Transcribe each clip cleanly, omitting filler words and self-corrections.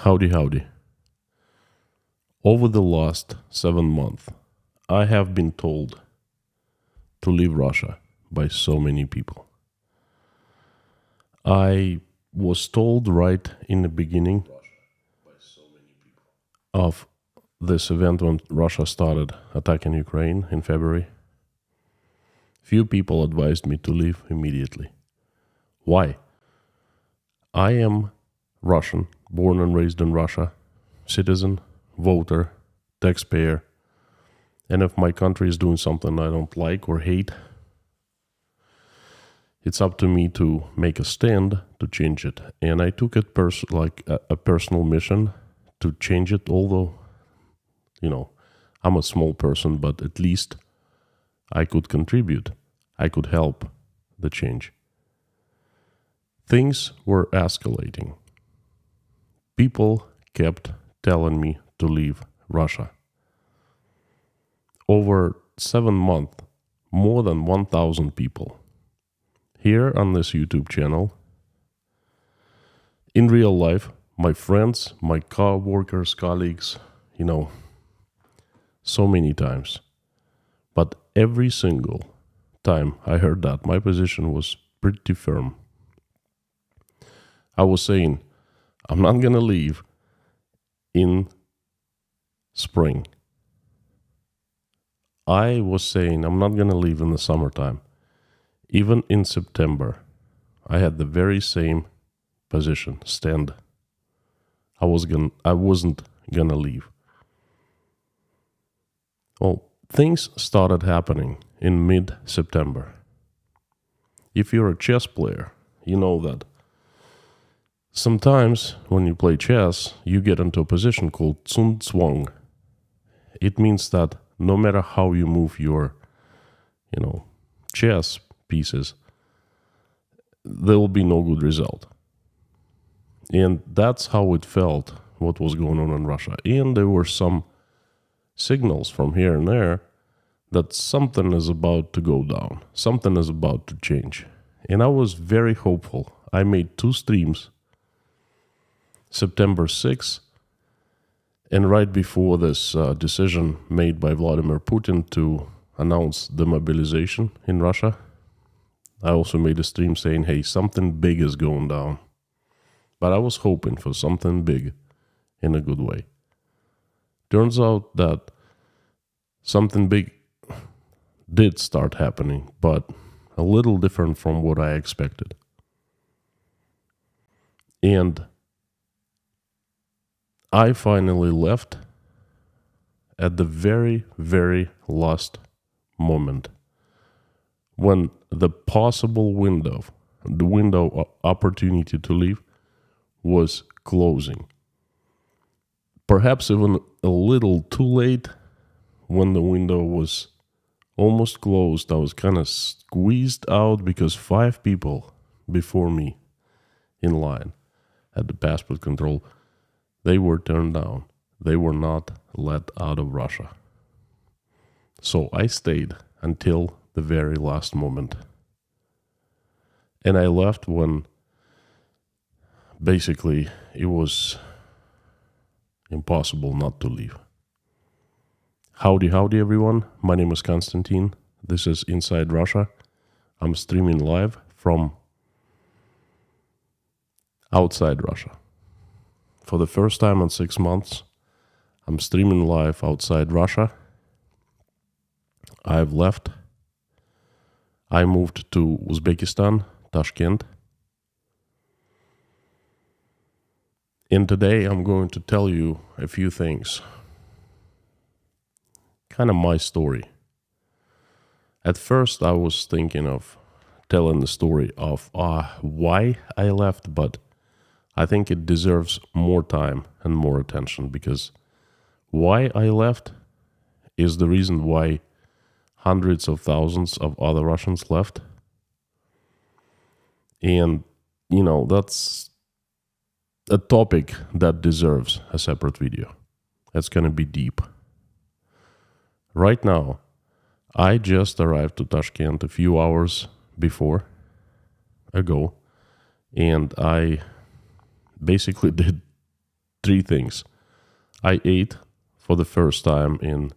Howdy, howdy. Over the last 7 months, I have been told to leave Russia by so many people. I was told right in the beginning of this event when Russia started attacking Ukraine in February. Few people advised me to leave immediately. Why? I am Russian, born and raised in Russia, citizen, voter, taxpayer, and if my country is doing something I don't like or hate, it's up to me to make a stand to change it. And I took it like a personal mission to change it, although, I'm a small person, but at least I could contribute. I could help the change. Things were escalating. People kept telling me to leave Russia. Over 7 months, more than 1,000 people here on this YouTube channel. In real life, my friends, my co-workers, colleagues, so many times. But every single time I heard that, my position was pretty firm. I was saying, I'm not going to leave in spring. I was saying, I'm not going to leave in the summertime. Even in September, I had the very same position, stand. I wasn't going to leave. Well, things started happening in mid-September. If you're a chess player, you know that sometimes when you play chess, you get into a position called Zugzwang. It means that no matter how you move your, chess pieces, there will be no good result. And that's how it felt, what was going on in Russia. And there were some signals from here and there that something is about to go down, something is about to change. And I was very hopeful. I made 2 streams, September 6th, and right before this decision made by Vladimir Putin to announce the mobilization in Russia, I also made a stream saying, hey, something big is going down. But I was hoping for something big in a good way. Turns out that something big did start happening, but a little different from what I expected. And I finally left at the very, very last moment when the possible window of opportunity to leave was closing. Perhaps even a little too late. When the window was almost closed, I was kind of squeezed out because 5 people before me in line at the passport control, they were turned down. They were not let out of Russia. So I stayed until the very last moment. And I left when basically it was impossible not to leave. Howdy, everyone. My name is Konstantin. This is Inside Russia. I'm streaming live from outside Russia. For the first time in 6 months, I'm streaming live outside Russia. I've left. I moved to Uzbekistan, Tashkent. And today I'm going to tell you a few things. Kind of my story. At first I was thinking of telling the story of why I left, but I think it deserves more time and more attention, because why I left is the reason why hundreds of thousands of other Russians left. And, that's a topic that deserves a separate video. It's going to be deep. Right now, I just arrived to Tashkent a few hours ago, and I basically did three things. I ate for the first time in,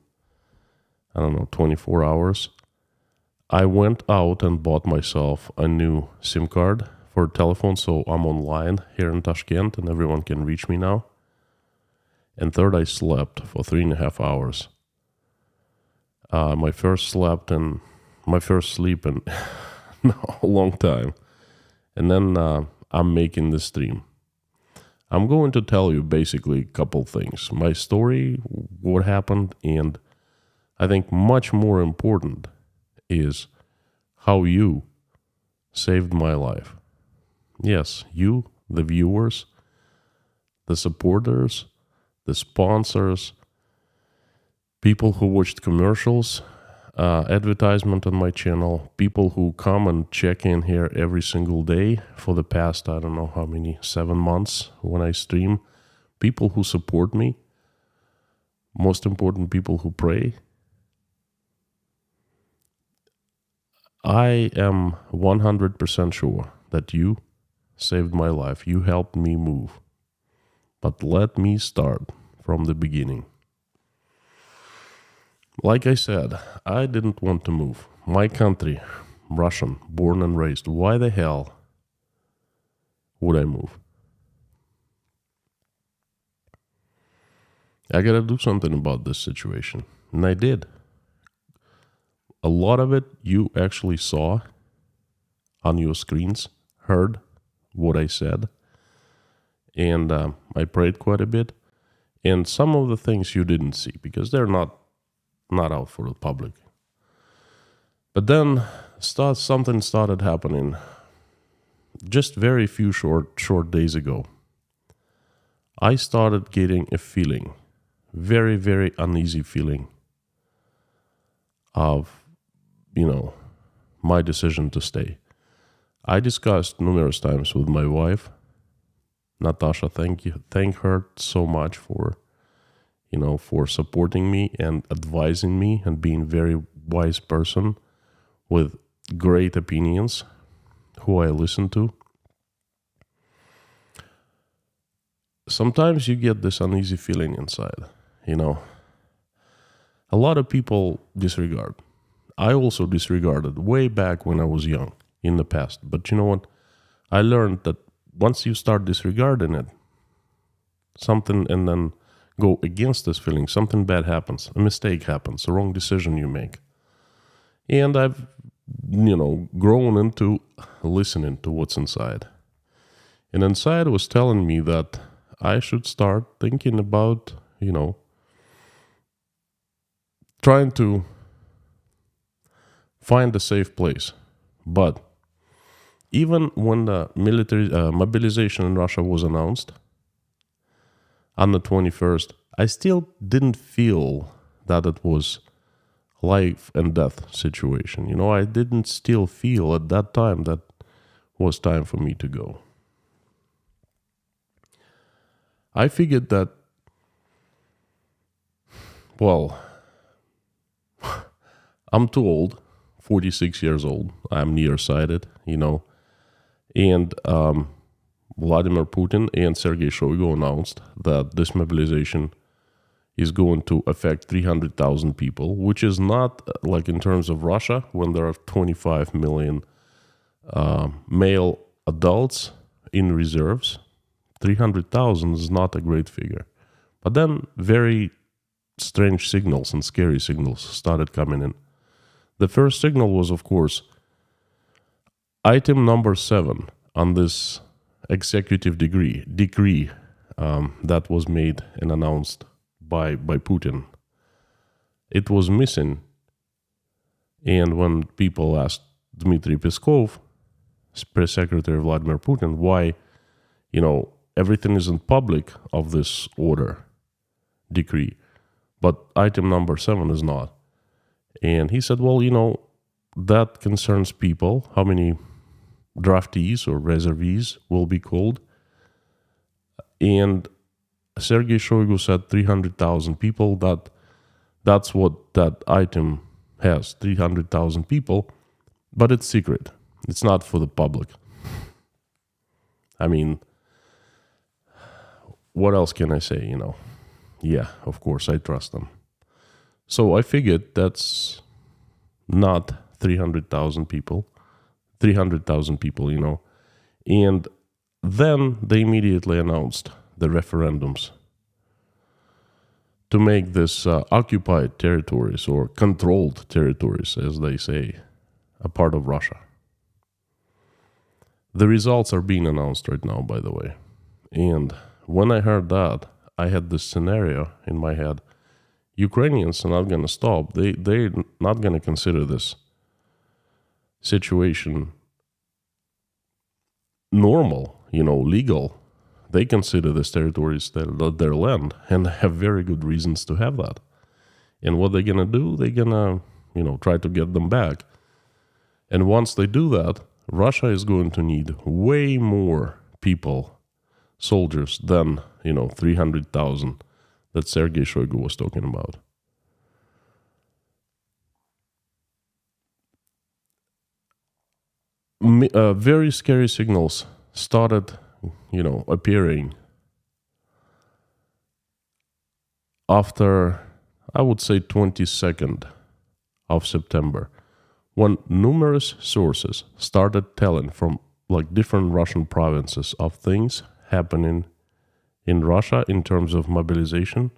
24 hours. I went out and bought myself a new SIM card for a telephone, so I'm online here in Tashkent and everyone can reach me now. And third, I slept for 3.5 hours. My first sleep in a long time. And then I'm making this stream. I'm going to tell you basically a couple things. My story, what happened, and I think much more important is how you saved my life. Yes, you, the viewers, the supporters, the sponsors, people who watched commercials, advertisement on my channel, people who come and check in here every single day for the past, 7 months when I stream, people who support me, most important, people who pray. I am 100% sure that you saved my life. You helped me move. But let me start from the beginning. Like I said, I didn't want to move. My country, Russian, born and raised. Why the hell would I move? I gotta do something about this situation. And I did. A lot of it you actually saw on your screens, heard what I said. And I prayed quite a bit. And some of the things you didn't see because they're not out for the public. But then something started happening just very few short days ago. I started getting a feeling, very, very uneasy feeling of, my decision to stay. I discussed numerous times with my wife, Natasha. Thank her so much for supporting me and advising me and being a very wise person with great opinions who I listen to. Sometimes you get this uneasy feeling inside, A lot of people disregard. I also disregarded way back when I was young in the past. But you know what? I learned that once you start disregarding it, something and then go against this feeling, something bad happens, a mistake happens, a wrong decision you make. And I've, grown into listening to what's inside. And inside was telling me that I should start thinking about, trying to find a safe place. But even when the military mobilization in Russia was announced on the 21st, I still didn't feel that it was life and death situation. I didn't still feel at that time that was time for me to go. I figured that, I'm too old, 46 years old. I'm nearsighted, And Vladimir Putin and Sergei Shoigu announced that this mobilization is going to affect 300,000 people, which is not like in terms of Russia, when there are 25 million male adults in reserves. 300,000 is not a great figure. But then very strange signals and scary signals started coming in. The first signal was, of course, item number 7 on this executive decree that was made and announced by Putin. It was missing. And when people asked Dmitry Peskov, press secretary of Vladimir Putin, why, everything isn't public of this order, decree, but item number 7 is not. And he said, that concerns people, how many draftees or reservees will be called. And Sergei Shoigu said 300,000 people. That's what that item has, 300,000 people, but it's secret. It's not for the public. I mean, what else can I say, Yeah, of course, I trust them. So I figured that's not 300,000 people, And then they immediately announced the referendums to make this occupied territories or controlled territories, as they say, a part of Russia. The results are being announced right now, by the way. And when I heard that, I had this scenario in my head. Ukrainians are not going to stop. They're not going to consider this situation normal, legal. They consider this territories their land, and have very good reasons to have that. And what they're going to do, they're going to, try to get them back. And once they do that, Russia is going to need way more people, soldiers, than, 300,000 that Sergei Shoigu was talking about. Very scary signals started, appearing after, I would say, 22nd of September, when numerous sources started telling from different Russian provinces of things happening in Russia in terms of mobilization.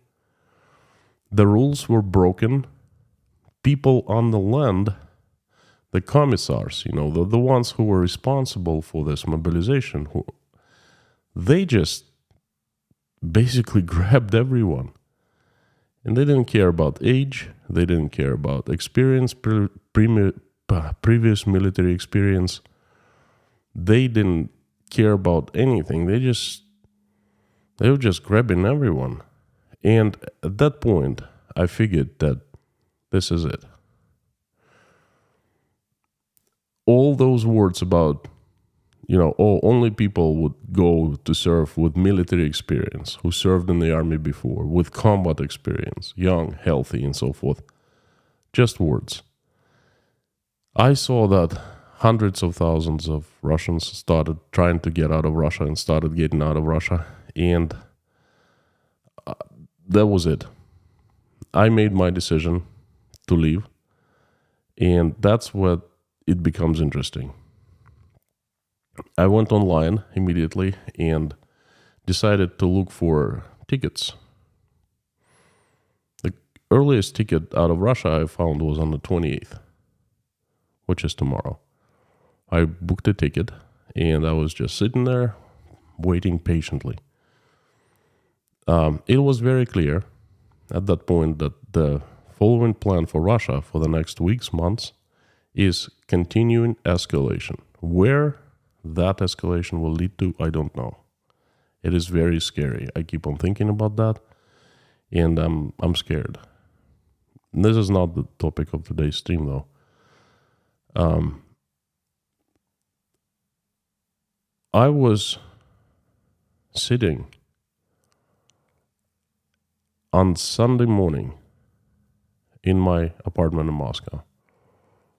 The rules were broken. People on the land, the commissars, the ones who were responsible for this mobilization, they just basically grabbed everyone. And they didn't care about age, they didn't care about experience, previous military experience. They didn't care about anything. They were just grabbing everyone. And at that point, I figured that this is it. All those words about, only people would go to serve with military experience, who served in the army before, with combat experience, young, healthy, and so forth. Just words. I saw that hundreds of thousands of Russians started trying to get out of Russia and started getting out of Russia. And that was it. I made my decision to leave. And that's what it becomes interesting. I went online immediately and decided to look for tickets. The earliest ticket out of Russia I found was on the 28th, which is tomorrow. I booked a ticket and I was just sitting there waiting patiently. It was very clear at that point that the following plan for Russia for the next weeks, months, is continuing escalation. Where that escalation will lead to, I don't know. It is very scary. I keep on thinking about that, and I'm scared. This is not the topic of today's stream, though. I was sitting on Sunday morning in my apartment in Moscow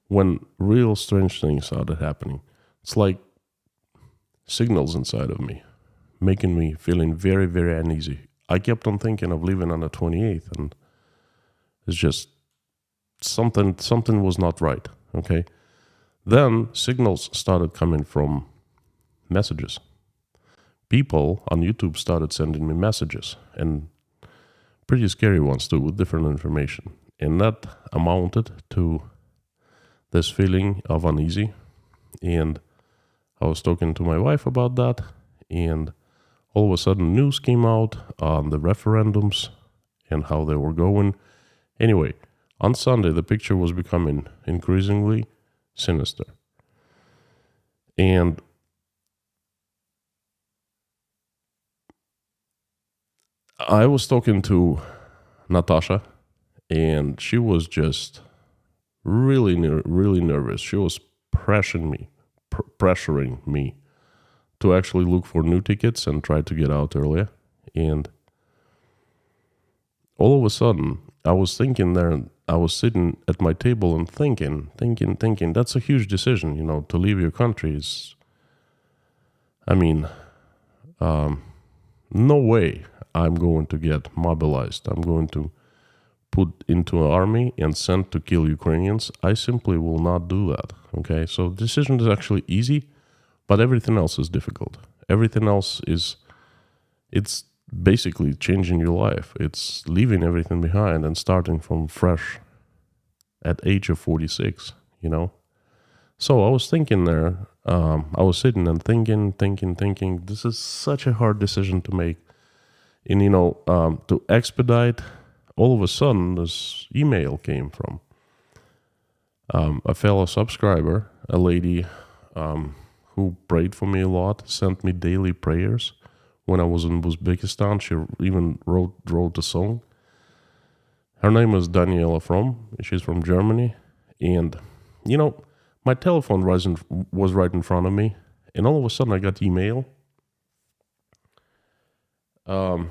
when real strange things started happening. It's like signals inside of me, making me feeling very, very uneasy. I kept on thinking of leaving on the 28th, and it's just something was not right, okay? Then signals started coming from messages. People on YouTube started sending me messages, and pretty scary ones too, with different information. And that amounted to this feeling of uneasy. And I was talking to my wife about that, and all of a sudden news came out on the referendums and how they were going. Anyway, on Sunday, the picture was becoming increasingly sinister. And I was talking to Natasha, and she was just really nervous. She was pressuring me to actually look for new tickets and try to get out earlier. And all of a sudden, I was thinking there, and I was sitting at my table and thinking, that's a huge decision, to leave your country is, no way I'm going to get mobilized. I'm going to put into an army and sent to kill Ukrainians. I simply will not do that. Okay, so the decision is actually easy, but everything else is difficult. Everything else it's basically changing your life. It's leaving everything behind and starting from fresh at age of 46, you know. So I was thinking there, I was sitting and thinking, this is such a hard decision to make. And, you know, to expedite, all of a sudden, this email came from a fellow subscriber, a lady who prayed for me a lot, sent me daily prayers. When I was in Uzbekistan, she even wrote a song. Her name is Daniela she's from Germany. And, you know, my telephone was right in front of me, and all of a sudden I got email. I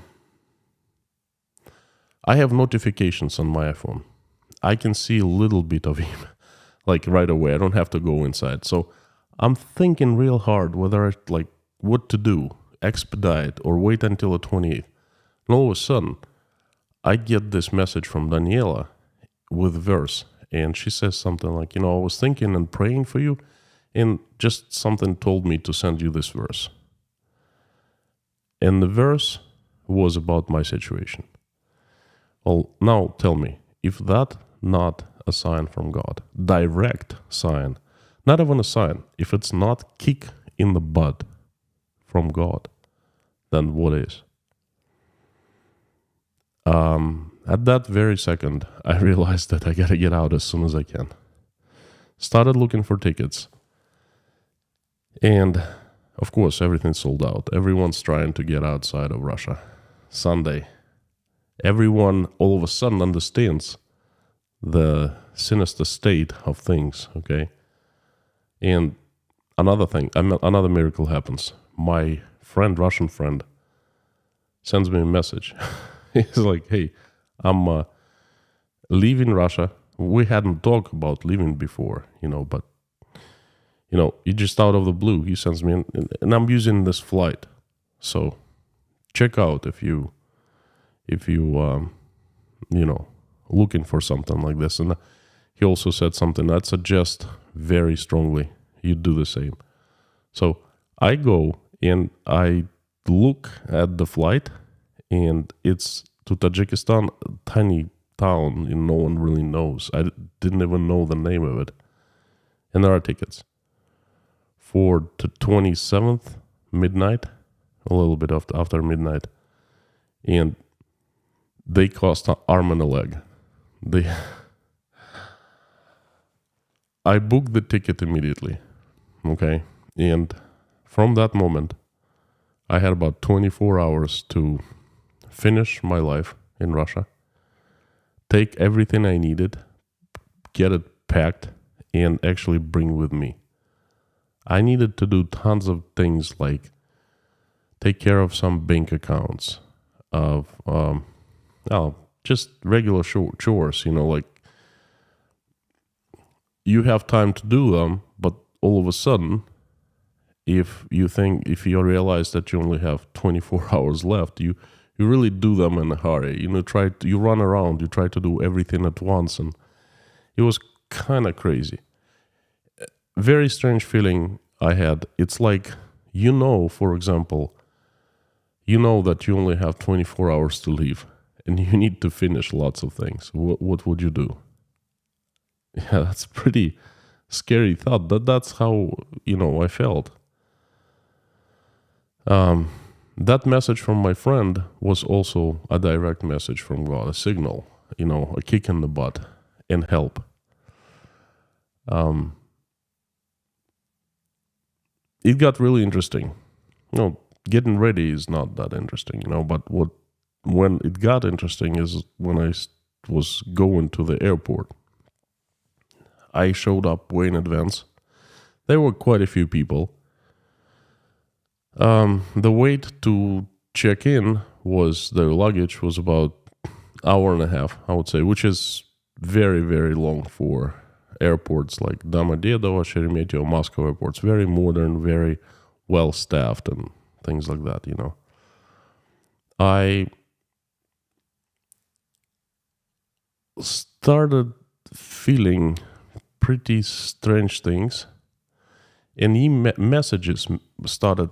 have notifications on my iPhone. I can see a little bit of email, like right away. I don't have to go inside. So I'm thinking real hard whether what to do, expedite or wait until the 28th. And all of a sudden, I get this message from Daniela with verse. And she says something like, you know, I was thinking and praying for you, and just something told me to send you this verse. And the verse was about my situation. Well, now tell me, if that not a sign from God, direct sign, not even a sign, if it's not kick in the butt from God, then what is? At that very second, I realized that I gotta get out as soon as I can. Started looking for tickets. And, of course, everything's sold out. Everyone's trying to get outside of Russia. Sunday. Everyone all of a sudden understands the sinister state of things, okay? And another thing, another miracle happens. My friend, Russian friend, sends me a message. He's like, hey, I'm leaving Russia. We hadn't talked about leaving before, you know, but, you know, he just out of the blue, he sends me, and I'm using this flight. So check out if you know, looking for something like this. And he also said something I'd suggest very strongly you do the same. So I go and I look at the flight, and it's to Tajikistan, a tiny town, and no one really knows. I didn't even know the name of it. And there are tickets for the 27th midnight, a little bit after midnight, and they cost an arm and a leg. I booked the ticket immediately, okay? And from that moment, I had about 24 hours to finish my life in Russia, take everything I needed, get it packed, and actually bring with me. I needed to do tons of things like take care of some bank accounts, of just regular chores, you know, like you have time to do them, but all of a sudden, if you realize that you only have 24 hours left, you really do them in a hurry. You know, you run around, you try to do everything at once, and it was kind of crazy. Very strange feeling I had. It's like, you know, for example, you know that you only have 24 hours to leave, and you need to finish lots of things. What would you do? Yeah, that's pretty scary thought. That's how, you know, I felt. That message from my friend was also a direct message from God, a signal, you know, a kick in the butt and help. It got really interesting. You know, getting ready is not that interesting, you know, but when it got interesting is when I was going to the airport. I showed up way in advance. There were quite a few people. The wait to check in their luggage was about hour and a half, I would say, which is very, very long for airports like Domodedovo, Sheremetyevo, Moscow airports. Very modern, very well staffed and things like that, you know. I started feeling pretty strange things, and messages started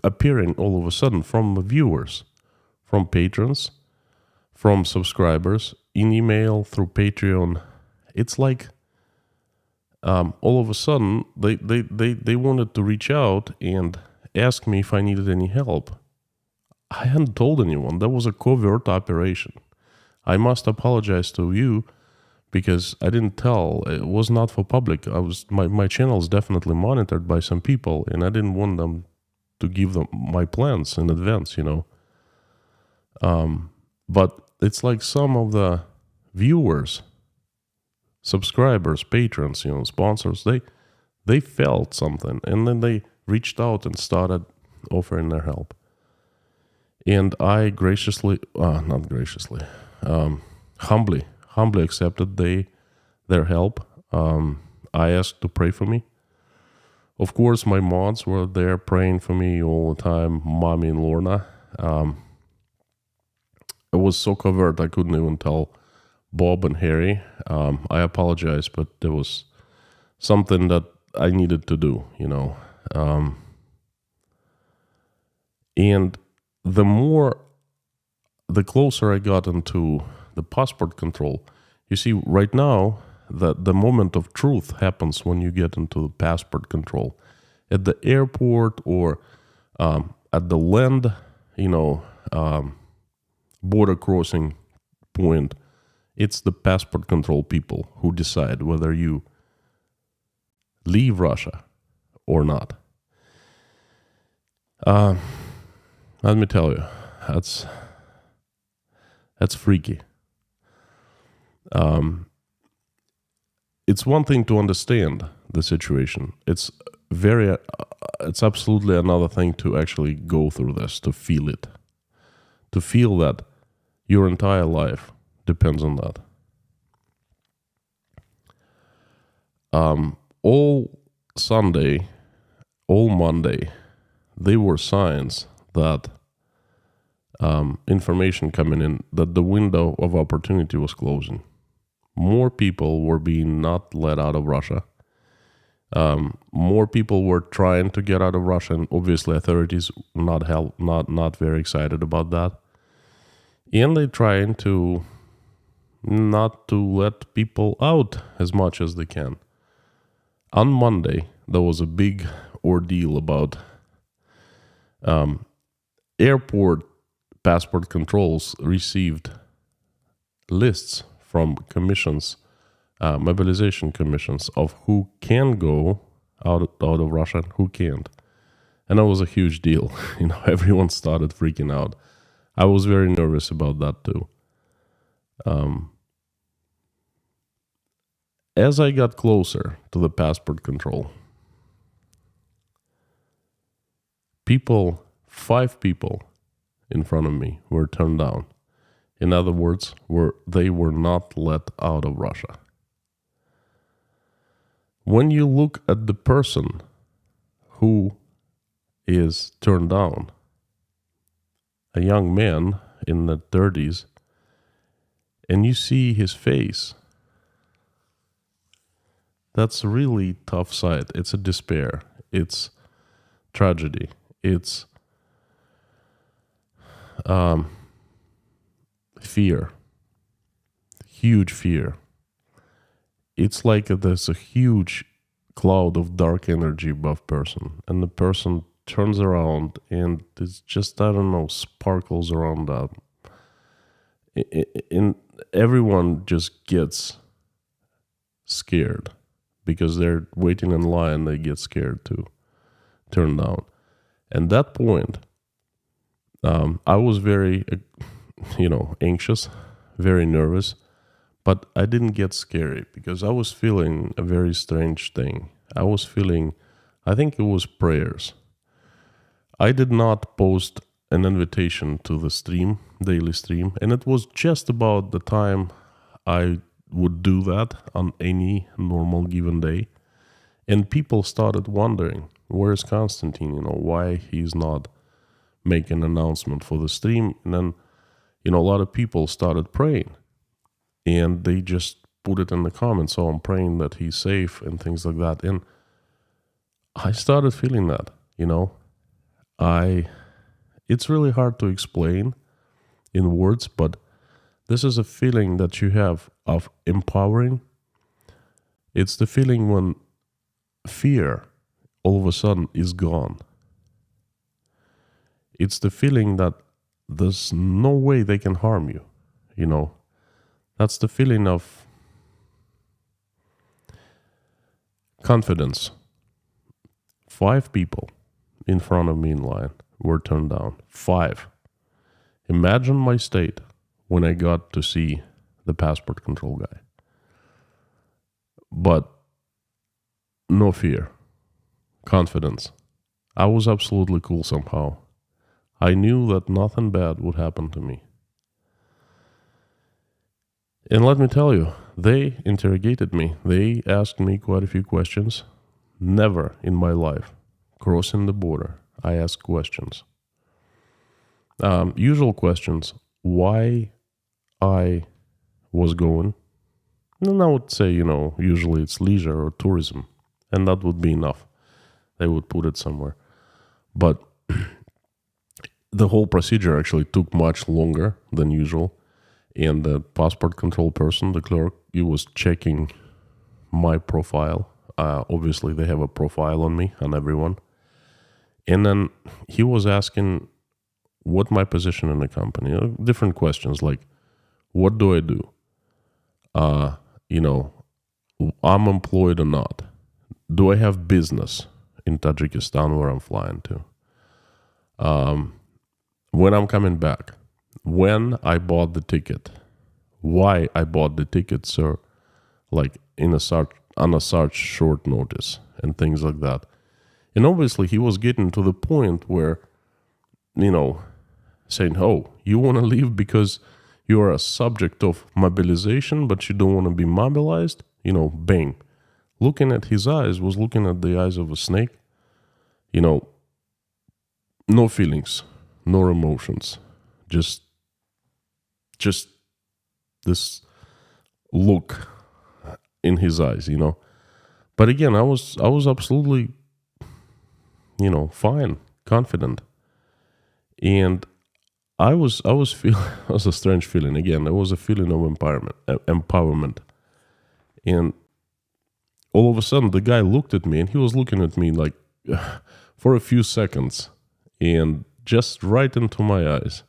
appearing all of a sudden from viewers, from patrons, from subscribers, in email, through Patreon. It's like all of a sudden they wanted to reach out and ask me if I needed any help. I hadn't told anyone. That was a covert operation. I must apologize to you because I didn't tell. It was not for public. My channel is definitely monitored by some people, and I didn't want them to give them my plans in advance, But it's like some of the viewers, subscribers, patrons, sponsors, they felt something, and then they reached out and started offering their help. And I humbly accepted their help. I asked to pray for me. Of course, my mods were there praying for me all the time, Mommy and Lorna. It was so covert I couldn't even tell Bob and Harry. I apologize, but there was something that I needed to do, and the closer I got into the passport control, you see, right now, the moment of truth happens when you get into the passport control. At the airport or at the land, border crossing point, it's the passport control people who decide whether you leave Russia or not. Let me tell you, that's freaky. It's one thing to understand the situation. It's absolutely another thing to actually go through this, to feel it, to feel that your entire life depends on that. All Sunday, all Monday, they were signs that information coming in, that the window of opportunity was closing. More people were being not let out of Russia. More people were trying to get out of Russia, and obviously authorities not very excited about that. And they're trying to not to let people out as much as they can. On Monday, there was a big ordeal about airport passport controls received lists from commissions, mobilization commissions, of who can go out of Russia and who can't. And that was a huge deal. Everyone started freaking out. I was very nervous about that too. As I got closer to the passport control, 5 people in front of me were turned down. In other words, they were not let out of Russia. When you look at the person who is turned down, a young man in the 30s, and you see his face, that's a really tough sight. It's a despair. It's tragedy. It's fear. Huge fear. It's like there's a huge cloud of dark energy above person, and the person turns around and it's just, I don't know, sparkles around that. And everyone just gets scared because they're waiting in line. They get scared to turn down. And that point, I was very, anxious, very nervous, but I didn't get scary because I was feeling a very strange thing. I think it was prayers. I did not post an invitation to the stream, daily stream, and it was just about the time I would do that on any normal given day. And people started wondering, where's Konstantin? Why he's not make an announcement for the stream. And then, a lot of people started praying. And they just put it in the comments, I'm praying that he's safe and things like that. And I started feeling that, it's really hard to explain in words, but this is a feeling that you have of empowering. It's the feeling when fear all of a sudden is gone. It's the feeling that there's no way they can harm you, That's the feeling of confidence. 5 people in front of me in line were turned down. 5. Imagine my state when I got to see the passport control guy. But no fear. Confidence. I was absolutely cool somehow. I knew that nothing bad would happen to me. And let me tell you, they interrogated me. They asked me quite a few questions. Never in my life, crossing the border, I asked questions. Usual questions, why I was going. And I would say, usually it's leisure or tourism. And that would be enough. They would put it somewhere. But the whole procedure actually took much longer than usual. And the passport control person, the clerk, he was checking my profile. Obviously, they have a profile on me, on everyone. And then he was asking what my position in the company. Different questions like, what do I do? I'm employed or not? Do I have business in Tajikistan where I'm flying to? When I'm coming back? When I bought the ticket? Why I bought the ticket, sir? Like on a such short notice and things like that. And obviously he was getting to the point where, saying, oh, you want to leave because you are a subject of mobilization, but you don't want to be mobilized? Bang. Looking at his eyes was looking at the eyes of a snake. No feelings, no emotions. Just this look in his eyes, But again, I was absolutely, fine, confident. And I was feeling, it was a strange feeling. Again, it was a feeling of empowerment. And all of a sudden, the guy looked at me, and he was looking at me like for a few seconds, and just right into my eyes.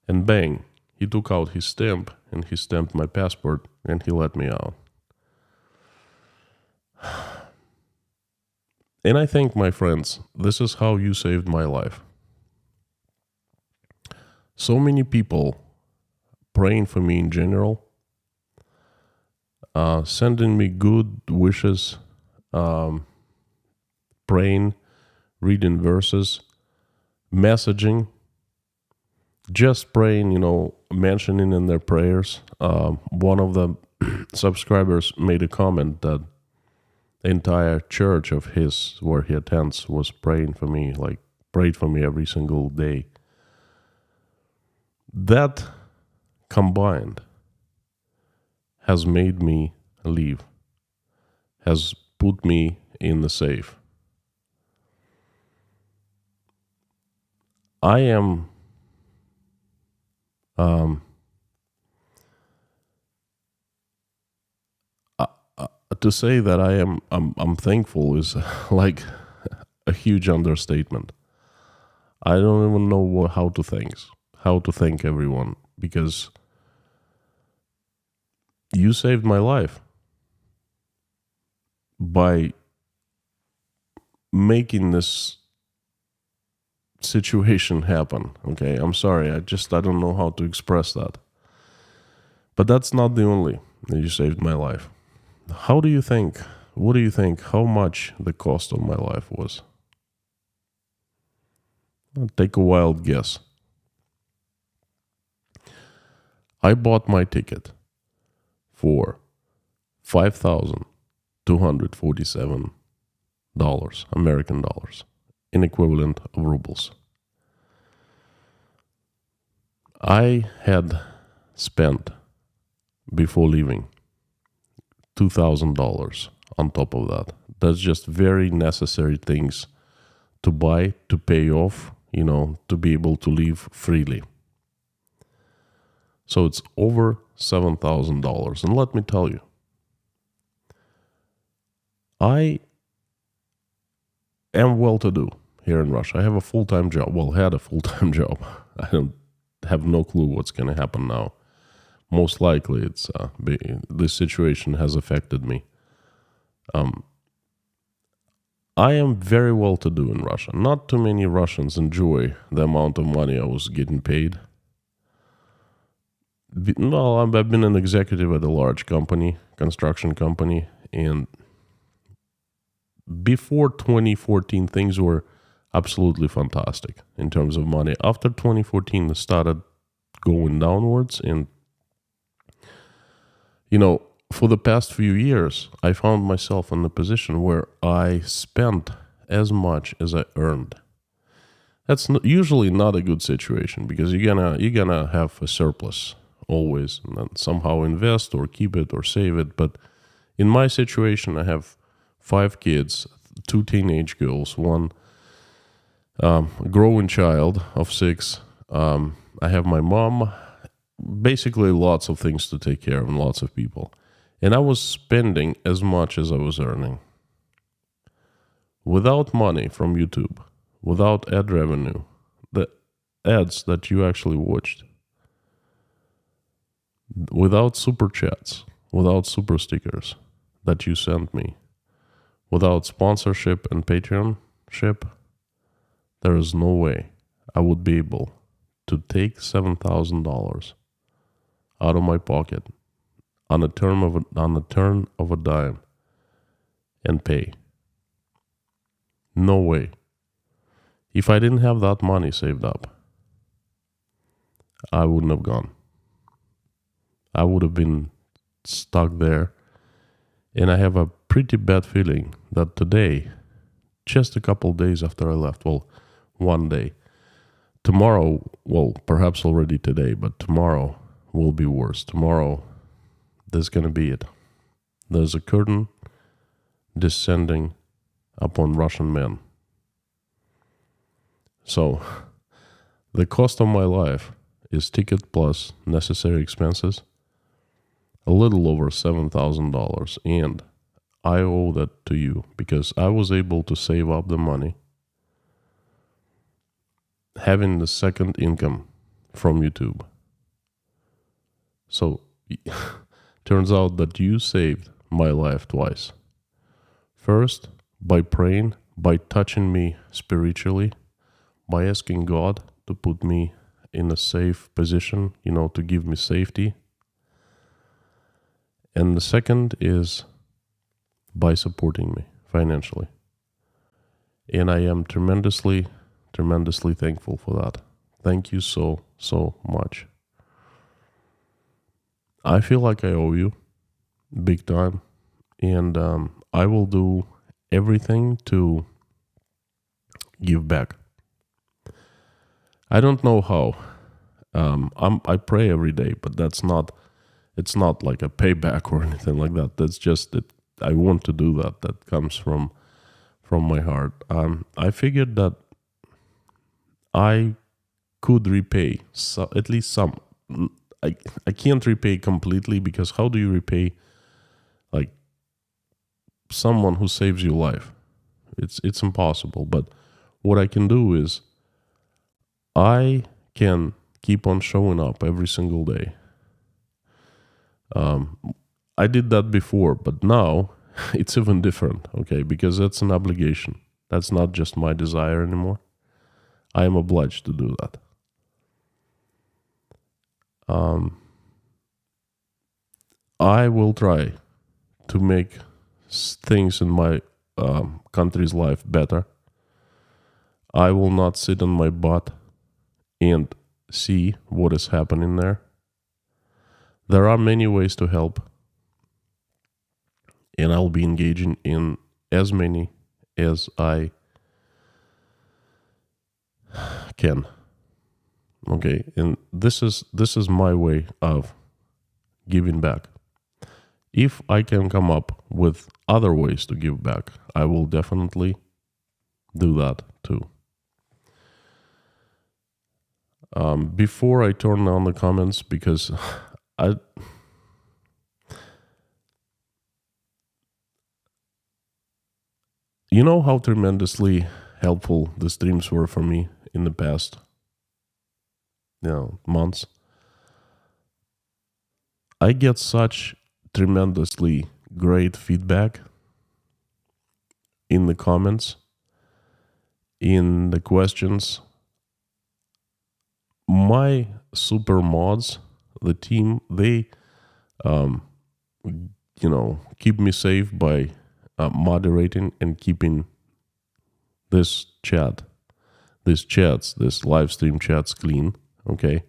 And bang, he took out his stamp, and he stamped my passport, and he let me out. And I think, my friends, this is how you saved my life. So many people praying for me in general, sending me good wishes, praying, reading verses, messaging, just praying, mentioning in their prayers. One of the subscribers made a comment that the entire church of his, where he attends, was praying for me, prayed for me every single day. That combined has made me leave, has put me in the safe. I am to say that I'm thankful is like a huge understatement. I don't even know how to thank everyone, because you saved my life by making this situation happen. Okay, I'm sorry, I don't know how to express that. But that's not the only that you saved my life. What do you think how much the cost of my life was? I'll take a wild guess. I bought my ticket for $5,247 American dollars, in equivalent of rubles. I had spent, before leaving, $2,000 on top of that. That's just very necessary things to buy, to pay off, to be able to live freely. So it's over $7,000. And let me tell you, I am well-to-do here in Russia. I have a full-time job. Well, had a full-time job. I don't have no clue what's going to happen now. Most likely, it's this situation has affected me. I am very well-to-do in Russia. Not too many Russians enjoy the amount of money I was getting paid. Well, I've been an executive at a large company, construction company, and before 2014, things were absolutely fantastic in terms of money. After 2014, it started going downwards, and for the past few years, I found myself in a position where I spent as much as I earned. That's usually not a good situation, because you're gonna have a surplus always, and then somehow invest or keep it or save it. But in my situation, I have 5 kids, 2 teenage girls, 1 growing child of 6. I have my mom, basically lots of things to take care of and lots of people. And I was spending as much as I was earning. Without money from YouTube, without ad revenue, the ads that you actually watched, without super chats, without super stickers that you sent me, without sponsorship and Patreonship, there is no way I would be able to take $7,000 out of my pocket on a turn of a dime and pay. No way. If I didn't have that money saved up, I wouldn't have gone. I would have been stuck there. And I have a pretty bad feeling that today, just a couple days after I left, well, one day, tomorrow, well, perhaps already today, but tomorrow will be worse. Tomorrow, there's going to be it. There's a curtain descending upon Russian men. So, the cost of my life is ticket plus necessary expenses, a little over $7,000, and I owe that to you because I was able to save up the money, having the second income from YouTube. So, turns out that you saved my life twice. First, by praying, by touching me spiritually, by asking God to put me in a safe position, to give me safety. And the second is by supporting me financially. And I am tremendously, tremendously thankful for that. Thank you so, so much. I feel like I owe you big time, and I will do everything to give back. I don't know how. I pray every day, but it's not like a payback or anything like that. That's just that I want to do that. That comes from my heart. I figured that I could repay at least some. I can't repay completely, because how do you repay like someone who saves your life? It's impossible. But what I can do is I can keep on showing up every single day. I did that before, but now it's even different, okay? Because that's an obligation. That's not just my desire anymore. I am obliged to do that. I will try to make things in my country's life better. I will not sit on my butt and see what is happening there. There are many ways to help, and I'll be engaging in as many as I can. Okay, and this is my way of giving back. If I can come up with other ways to give back, I will definitely do that too. Before I turn on the comments, because you know how tremendously helpful the streams were for me in the past, months. I get such tremendously great feedback in the comments, in the questions. My super mods, the team, they keep me safe by moderating and keeping this live stream chats clean. Okay,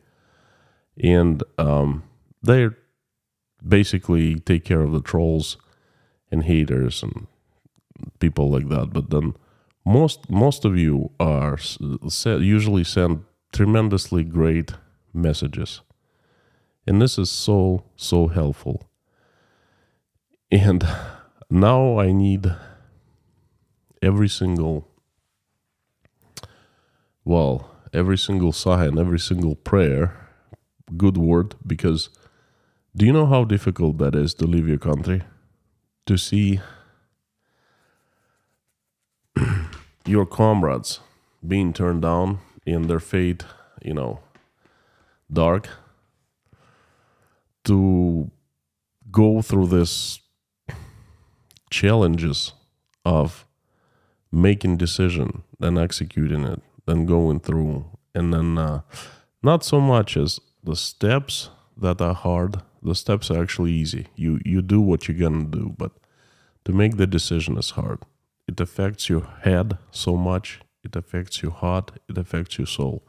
and they basically take care of the trolls and haters and people like that. But then most of you are usually send tremendously great messages, and this is so helpful. And now I need every single sign, every single prayer, good word, because do you know how difficult that is to leave your country? To see your comrades being turned down and their fate, dark. To go through this challenges of making decision, then executing it, then going through, and then not so much as the steps that are hard. The steps are actually easy. You do what you're gonna do, but to make the decision is hard. It affects your head so much. It affects your heart. It affects your soul.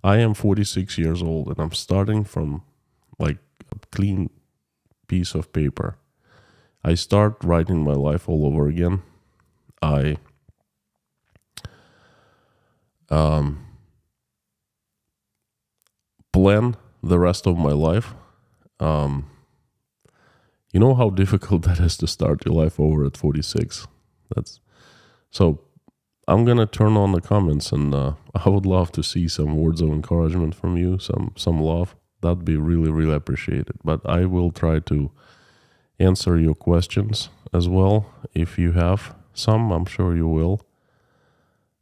I am 46 years old, and I'm starting from like a clean piece of paper. I start writing my life all over again. I plan the rest of my life. You know how difficult that is to start your life over at 46. So I'm gonna turn on the comments, and I would love to see some words of encouragement from you, some love. That'd be really, really appreciated. But I will try to answer your questions as well. If you have some, I'm sure you will.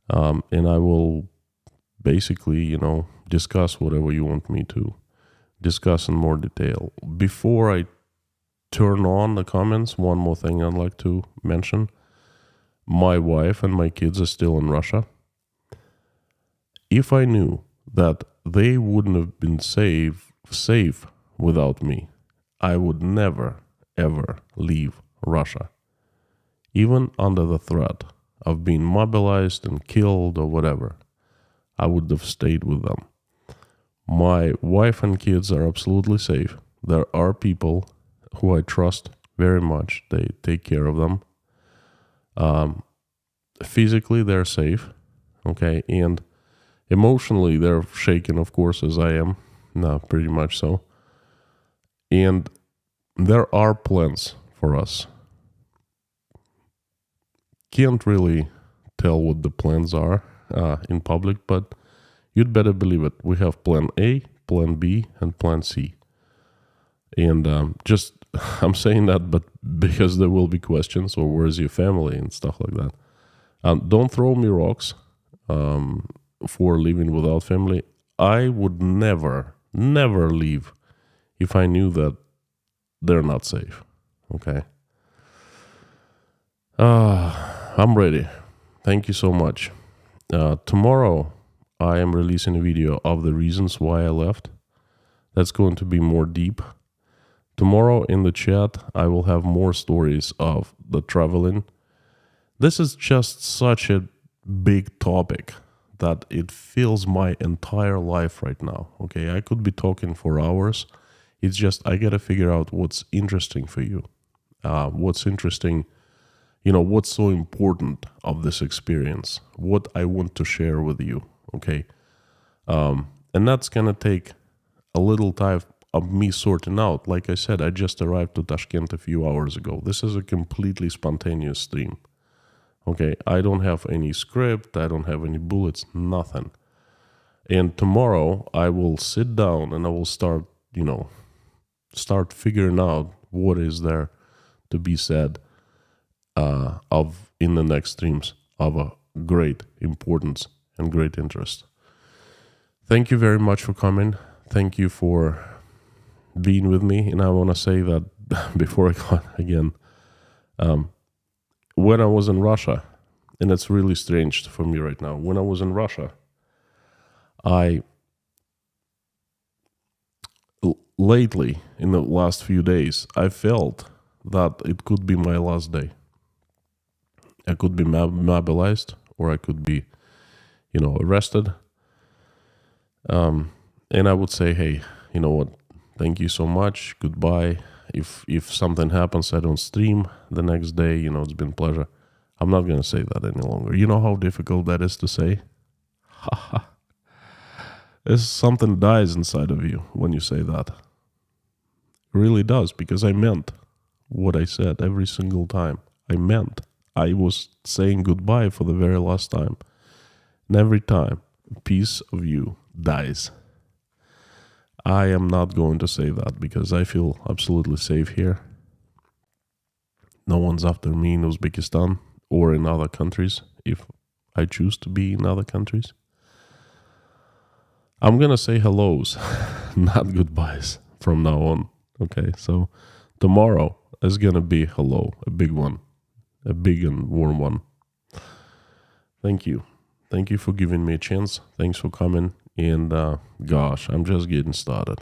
And I will basically, discuss whatever you want me to discuss in more detail. Before I turn on the comments, one more thing I'd like to mention. My wife and my kids are still in Russia. If I knew that they wouldn't have been safe without me, I would never, ever leave Russia. Even under the threat of being mobilized and killed or whatever, I would have stayed with them. My wife and kids are absolutely safe. There are people who I trust very much. They take care of them. Physically, they're safe, okay? And emotionally, they're shaken, of course, as I am. No, pretty much so. And there are plans for us. Can't really tell what the plans are in public, but you'd better believe it. We have plan A, plan B, and plan C. And I'm saying that, but because there will be questions, or where's your family and stuff like that. Don't throw me rocks for living without family. I would never leave if I knew that they're not safe. Okay. I'm ready. Thank you so much. Tomorrow, I am releasing a video of the reasons why I left. That's going to be more deep. Tomorrow in the chat, I will have more stories of the traveling. This is just such a big topic that it fills my entire life right now. Okay, I could be talking for hours. It's just I gotta figure out what's interesting for you. What's interesting, what's so important of this experience. What I want to share with you. Okay, And that's going to take a little time of me sorting out. Like I said, I just arrived to Tashkent a few hours ago. This is a completely spontaneous stream. Okay, I don't have any script, I don't have any bullets, nothing. And tomorrow I will sit down and I will start figuring out what is there to be said of in the next streams of a great importance and great interest. Thank you very much for coming. Thank you for being with me. And I want to say that before I go again, when I was in Russia, and it's really strange for me right now, when I was in Russia, lately, in the last few days, I felt that it could be my last day. I could be mobilized, or I could be, arrested. And I would say, hey, you know what? Thank you so much. Goodbye. If something happens, I don't stream the next day. It's been a pleasure. I'm not going to say that any longer. You know how difficult that is to say? Something dies inside of you when you say that. It really does, because I meant what I said every single time. I was saying goodbye for the very last time. And every time, a piece of you dies. I am not going to say that because I feel absolutely safe here. No one's after me in Uzbekistan or in other countries if I choose to be in other countries. I'm going to say hellos, not goodbyes from now on. Okay, so tomorrow is going to be hello, a big one, a big and warm one. Thank you. Thank you for giving me a chance. Thanks for coming. And gosh, I'm just getting started.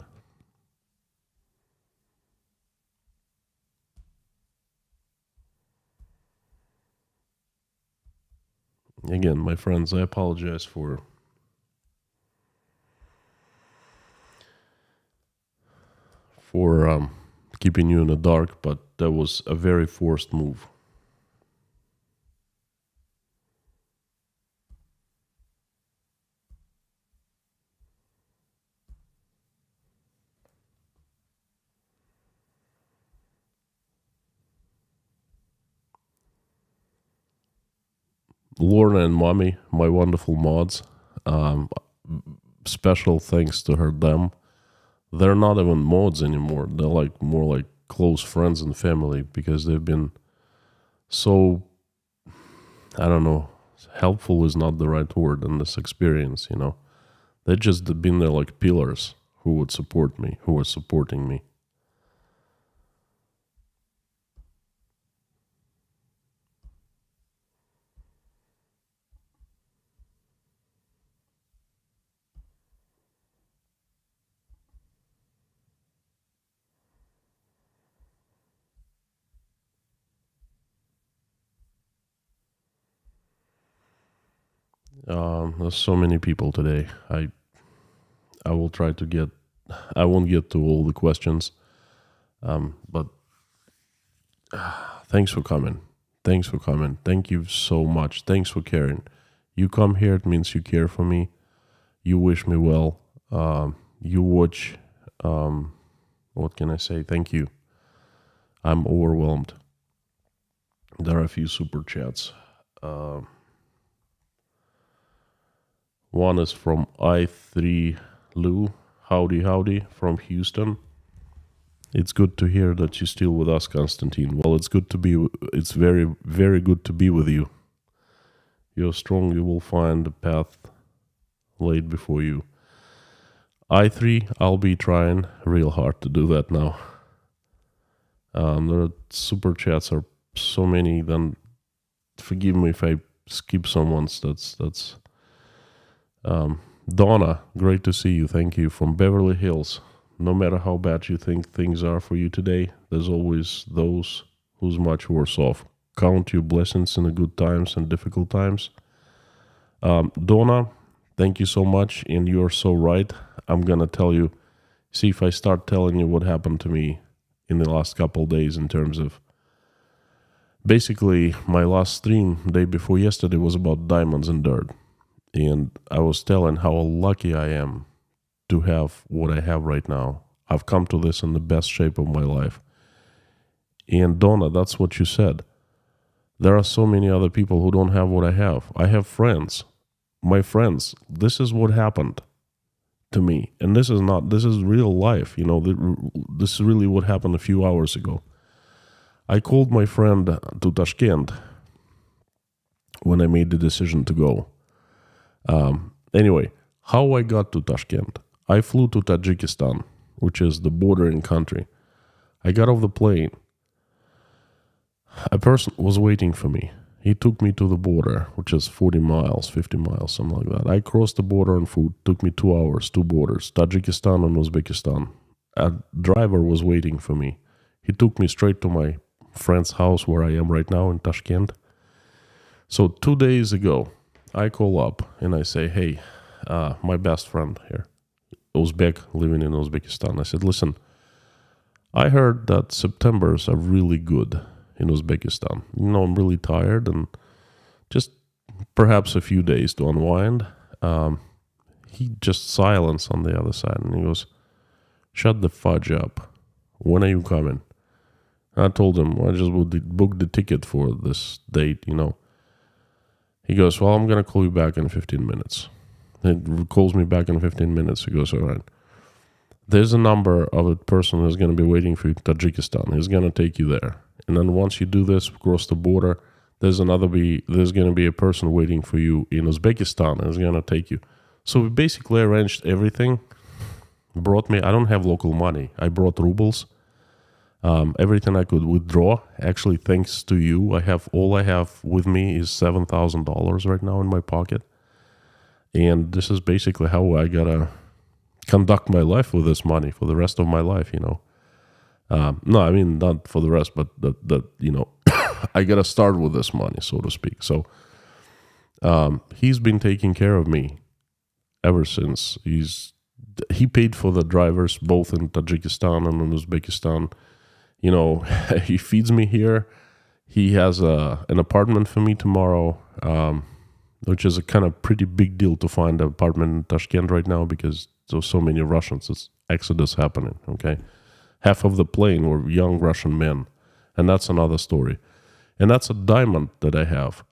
Again, my friends, I apologize for keeping you in the dark, but that was a very forced move. Lorna and Mommy, my wonderful mods, special thanks to them. They're not even mods anymore. They're more like close friends and family, because they've been so, I don't know, helpful is not the right word in this experience, They've just been there like pillars who would support me, who are supporting me. There's so many people today. I will try to get. I won't get to all the questions, but thanks for coming. Thanks for coming. Thank you so much. Thanks for caring. You come here, it means you care for me. You wish me well. You watch. What can I say? Thank you. I'm overwhelmed. There are a few super chats. One is from I3 Lou. Howdy from Houston. It's good to hear that you're still with us, Konstantin. Well, it's very, very good to be with you. You're strong, you will find a path laid before you. I3, I'll be trying real hard to do that now. There are super chats are so many, then forgive me if I skip someone's. That's Donna, great to see you. Thank you. From Beverly Hills. No matter how bad you think things are for you today, there's always those who's much worse off. Count your blessings in the good times and difficult times. Donna, thank you so much, and you're so right. I'm gonna tell you, see if I start telling you what happened to me in the last couple days in terms of, basically my last stream day before yesterday was about diamonds and dirt. And I was telling how lucky I am to have what I have right now. I've come to this in the best shape of my life. And Donna, that's what you said. There are so many other people who don't have what I have. I have friends. My friends, this is what happened to me. And this is real life. You know, this is really what happened a few hours ago. I called my friend to Tashkent when I made the decision to go. Anyway, how I got to Tashkent. I flew to Tajikistan, which is the bordering country. I got off the plane. A person was waiting for me. He took me to the border, which is 40 miles, 50 miles, something like that. I crossed the border on foot. Took me 2 hours, 2 borders, Tajikistan and Uzbekistan. A driver was waiting for me. He took me straight to my friend's house where I am right now in Tashkent. So 2 days ago, I call up and I say, hey, my best friend here, Uzbek, living in Uzbekistan. I said, listen, I heard that Septembers are really good in Uzbekistan. You know, I'm really tired and just perhaps a few days to unwind. He just silence on the other side and he goes, shut the fudge up. When are you coming? I told him, I just booked the ticket for this date, you know. He goes, well, I'm going to call you back in 15 minutes. He calls me back in 15 minutes. He goes, all right. There's a number of a person who's going to be waiting for you in Tajikistan. He's going to take you there. And then once you do this, cross the border, there's going to be a person waiting for you in Uzbekistan and is going to take you. So we basically arranged everything. Brought me, I don't have local money. I brought rubles. Everything I could withdraw. Actually, thanks to you, all I have with me is $7,000 right now in my pocket. And this is basically how I gotta conduct my life with this money for the rest of my life, you know. No, I mean, not for the rest, but that you know, I gotta start with this money, so to speak. So he's been taking care of me ever since. He paid for the drivers both in Tajikistan and in Uzbekistan. You know, he feeds me here. He has an apartment for me tomorrow, which is a kind of pretty big deal to find an apartment in Tashkent right now because there's so many Russians. It's exodus happening, okay? Half of the plane were young Russian men, and that's another story. And that's a diamond that I have,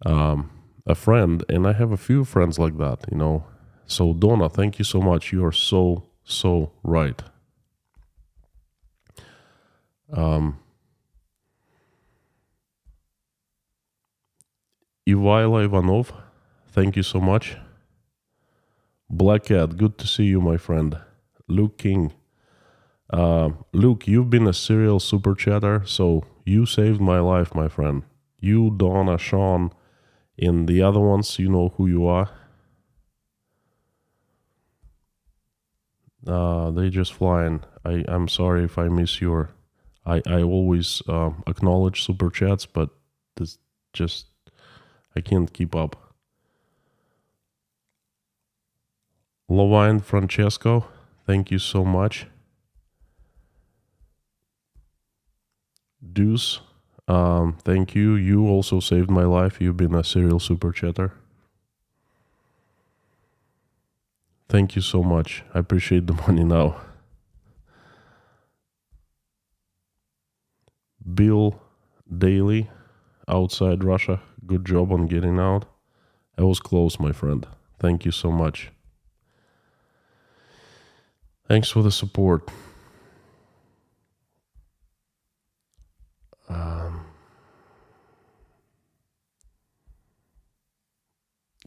a friend, and I have a few friends like that, you know. So, Donna, thank you so much. You are so, so right. Ivaila Ivanov, thank you so much. Black Cat, good to see you, my friend. Luke King. Luke, you've been a serial super chatter, so you saved my life, my friend. You, Donna, Sean, and the other ones, you know who you are. They just flying. I'm sorry if I miss your... I always acknowledge super chats, but this just... I can't keep up. Lovine Francesco, thank you so much. Deuce, thank you. You also saved my life. You've been a serial super chatter. Thank you so much. I appreciate the money now. Bill Daly, outside Russia. Good job on getting out. I was close, my friend. Thank you so much. Thanks for the support.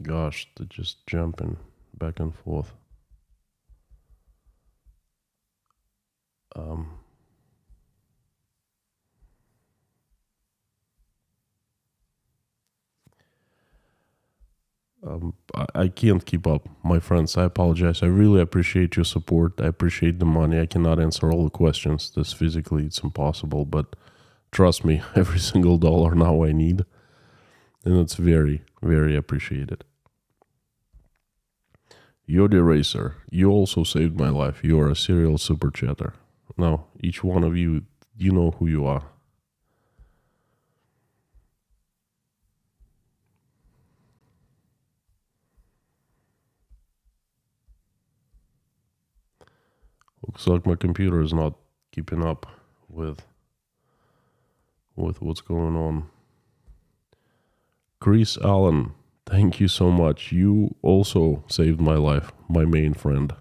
Gosh, they're just jumping back and forth. I can't keep up, my friends. I apologize. I really appreciate your support. I appreciate the money. I cannot answer all the questions. This physically, it's impossible. But trust me, every single dollar now I need. And it's very, very appreciated. Yodi Racer, you also saved my life. You are a serial super chatter. Now, each one of you, you know who you are. Looks like my computer is not keeping up with what's going on. Chris Allen, thank you so much. You also saved my life, my main friend.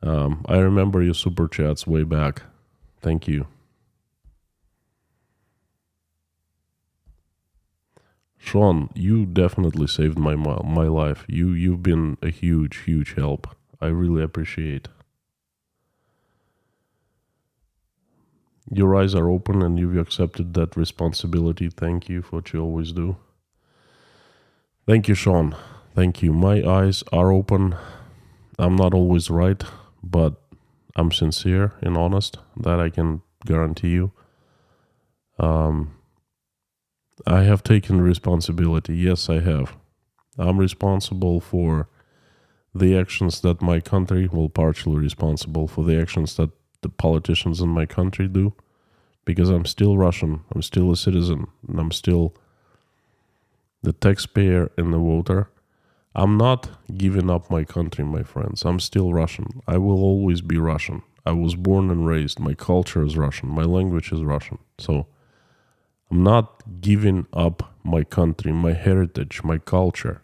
I remember your super chats way back. Thank you. Sean, you definitely saved my life. You've been a huge help. I really appreciate. Your eyes are open and you've accepted that responsibility. Thank you for what you always do. Thank you, Sean. Thank you. My eyes are open. I'm not always right, but I'm sincere and honest. That I can guarantee you. I have taken responsibility. Yes, I have. I'm responsible for the actions that my country, well, partially responsible for the actions that the politicians in my country do, because I'm still Russian, I'm still a citizen, and I'm still the taxpayer and the voter. I'm not giving up my country, my friends. I'm still Russian. I will always be Russian. I was born and raised. My culture is Russian. My language is Russian. So I'm not giving up my country, my heritage, my culture.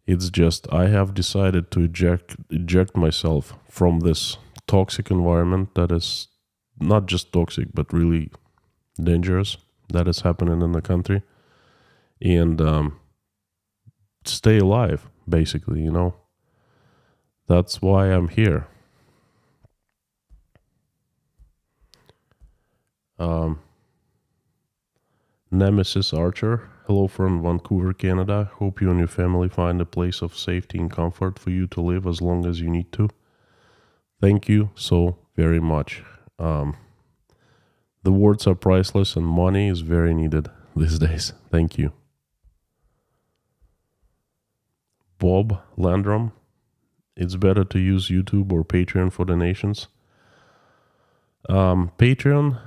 It's just I have decided to eject myself from this toxic environment that is not just toxic, but really dangerous that is happening in the country. And stay alive, basically, you know. That's why I'm here. Nemesis Archer, hello from Vancouver, Canada. Hope you and your family find a place of safety and comfort for you to live as long as you need to. Thank you so very much. The words are priceless and money is very needed these days. Thank you. Bob Landrum, it's better to use YouTube or Patreon for donations. Patreon,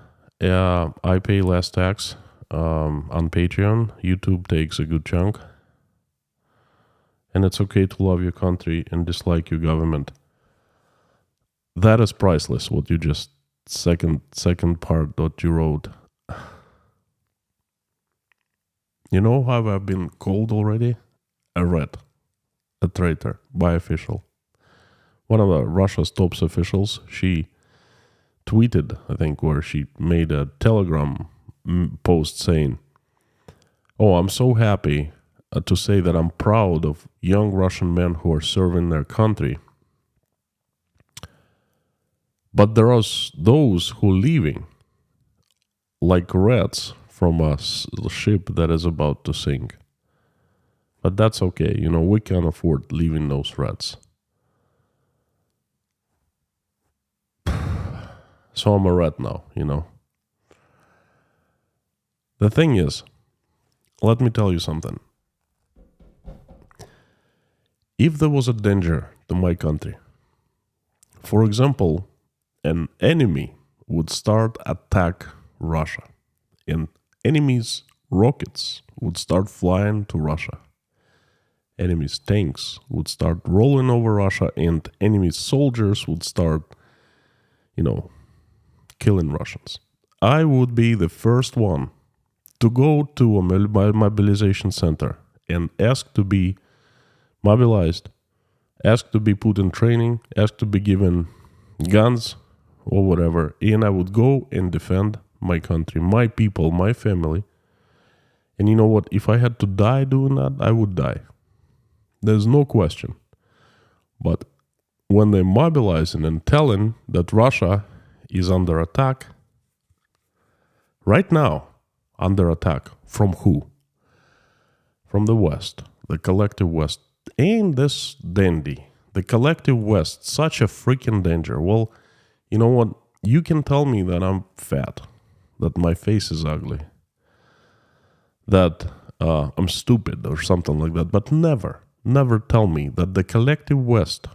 I pay less tax. On Patreon, YouTube takes a good chunk. And it's okay to love your country and dislike your government. That is priceless, what you just, second part that you wrote. You know how I've been called already? A rat. A traitor by official. One of Russia's top officials, she tweeted, I think, where she made a Telegram post saying, "Oh, I'm so happy to say that I'm proud of young Russian men who are serving their country. But there are those who are leaving like rats from a ship that is about to sink. But that's okay, you know, we can afford leaving those rats." So I'm a rat now, you know. The thing is, let me tell you something. If there was a danger to my country, for example, an enemy would start attack Russia, and enemy's rockets would start flying to Russia. Enemy's tanks would start rolling over Russia, and enemy soldiers would start, you know, killing Russians. I would be the first one to go to a mobilization center and ask to be mobilized, ask to be put in training, ask to be given guns or whatever, and I would go and defend my country, my people, my family. And you know what? If I had to die doing that, I would die. There's no question. But when they're mobilizing and telling that Russia is under attack, right now, under attack, from who? From the West, the collective West. Ain't this dandy? The collective West, such a freaking danger. Well, you know what? You can tell me that I'm fat, that my face is ugly, that I'm stupid or something like that, but never tell me that the collective West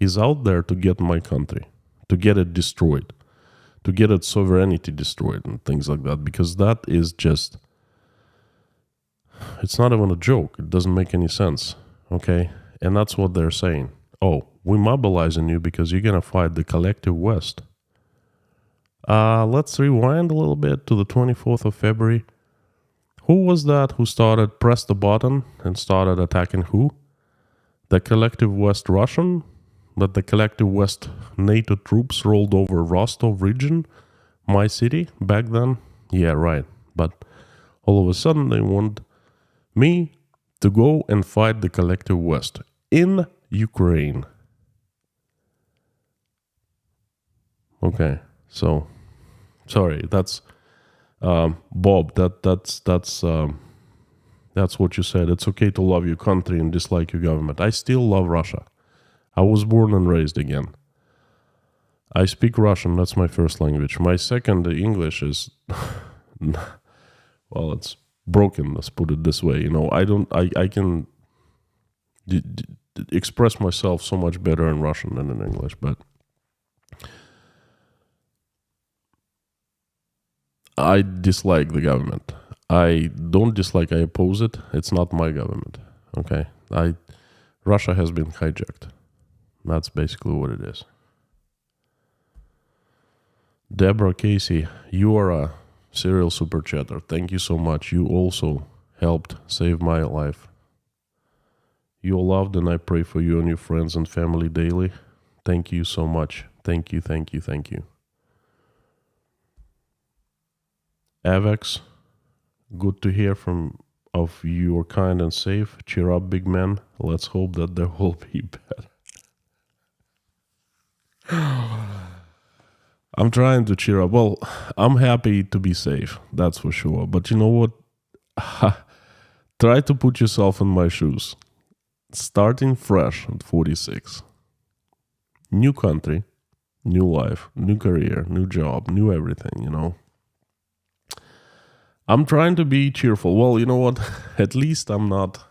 is out there to get my country, to get it destroyed, to get its sovereignty destroyed and things like that, because that is just, it's not even a joke. It doesn't make any sense, okay? And that's what they're saying. Oh, we're mobilizing you because you're gonna fight the collective West. Let's rewind a little bit to the 24th of February. Who was that who started, pressed the button and started attacking who? The collective West Russian? That the collective West NATO troops rolled over Rostov region, my city, back then? Yeah, right. But all of a sudden they want me to go and fight the collective West in Ukraine. Okay, so sorry, that's Bob. That's what you said. It's okay to love your country and dislike your government. I still love Russia. I was born and raised again. I speak Russian. That's my first language. My second English is well, it's broken. Let's put it this way. You know, I can express myself so much better in Russian than in English, but I dislike the government. I don't dislike, I oppose it. It's not my government. Okay. Russia has been hijacked. That's basically what it is. Deborah Casey, you are a serial super chatter. Thank you so much. You also helped save my life. You're loved and I pray for you and your friends and family daily. Thank you so much. Thank you, thank you, thank you. Avex, good to hear of you are kind and safe. Cheer up, big man. Let's hope that there will be better. I'm trying to cheer up. Well, I'm happy to be safe, that's for sure. But you know what? Try to put yourself in my shoes. Starting fresh at 46. New country, new life, new career, new job, new everything, you know. I'm trying to be cheerful. Well, you know what? At least I'm not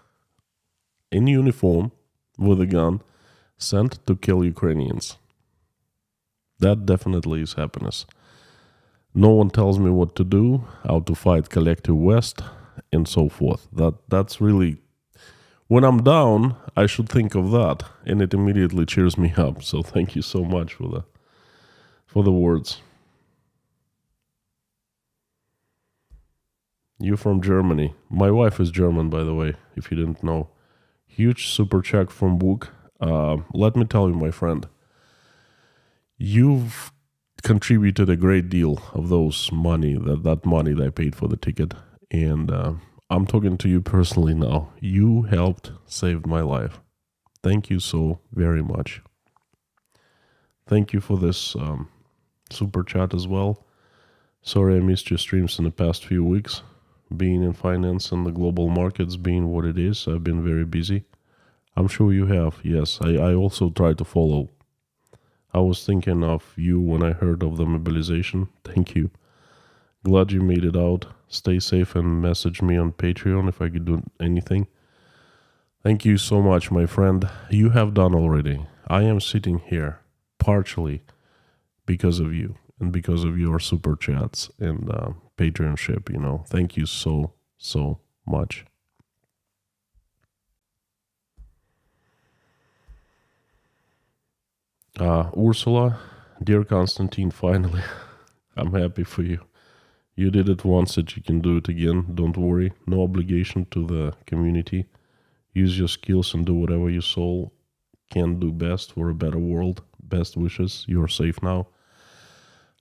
in uniform with a gun sent to kill Ukrainians. That definitely is happiness. No one tells me what to do, how to fight collective West, and so forth. That's really, when I'm down, I should think of that, and it immediately cheers me up. So thank you so much for the words. You're from Germany. My wife is German, by the way, if you didn't know. Huge super check from Book. Let me tell you, my friend, you've contributed a great deal of that money that I paid for the ticket. And I'm talking to you personally now. You helped save my life. Thank you so very much. Thank you for this super chat as well. Sorry I missed your streams in the past few weeks. Being in finance and the global markets being what it is, I've been very busy. I'm sure you have, yes. I also try to follow. I was thinking of you when I heard of the mobilization. Thank you. Glad you made it out. Stay safe and message me on Patreon if I could do anything. Thank you so much, my friend. You have done already. I am sitting here partially because of you and because of your super chats and Patreonship, you know. Thank you so much. Ursula, dear Constantine, finally, I'm happy for you. You did it once, that you can do it again. Don't worry. No obligation to the community. Use your skills and do whatever your soul can do best for a better world. Best wishes. You're safe now.